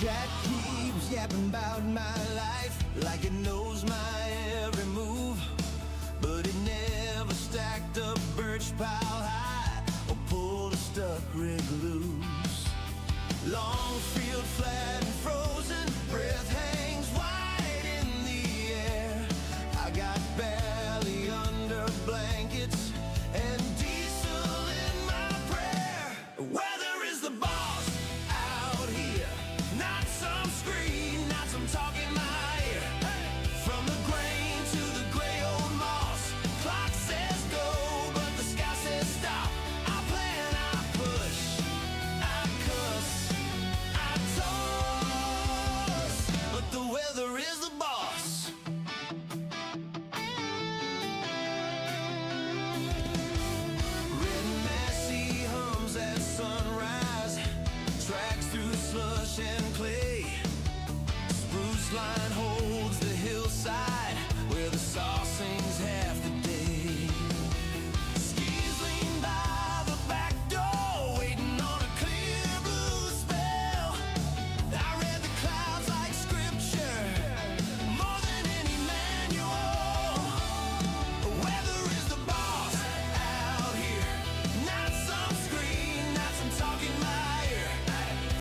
Jack keeps yapping about my life like it knows my every move, but it never stacked up birch pile high or pulled a stuck rig loose. Long field flat and frozen, breath hangs wide in the air. I got belly under blankets and diesel in my prayer. Weather is the boss out here, not some screen, not some talk in my ear. From the grain to the gray old moss, clock says go, but the sky says stop. I plan, I push, I cuss, I toss, but the weather is the boss. Red Massey hums at sunrise, tracks through slush and clay. Spruce line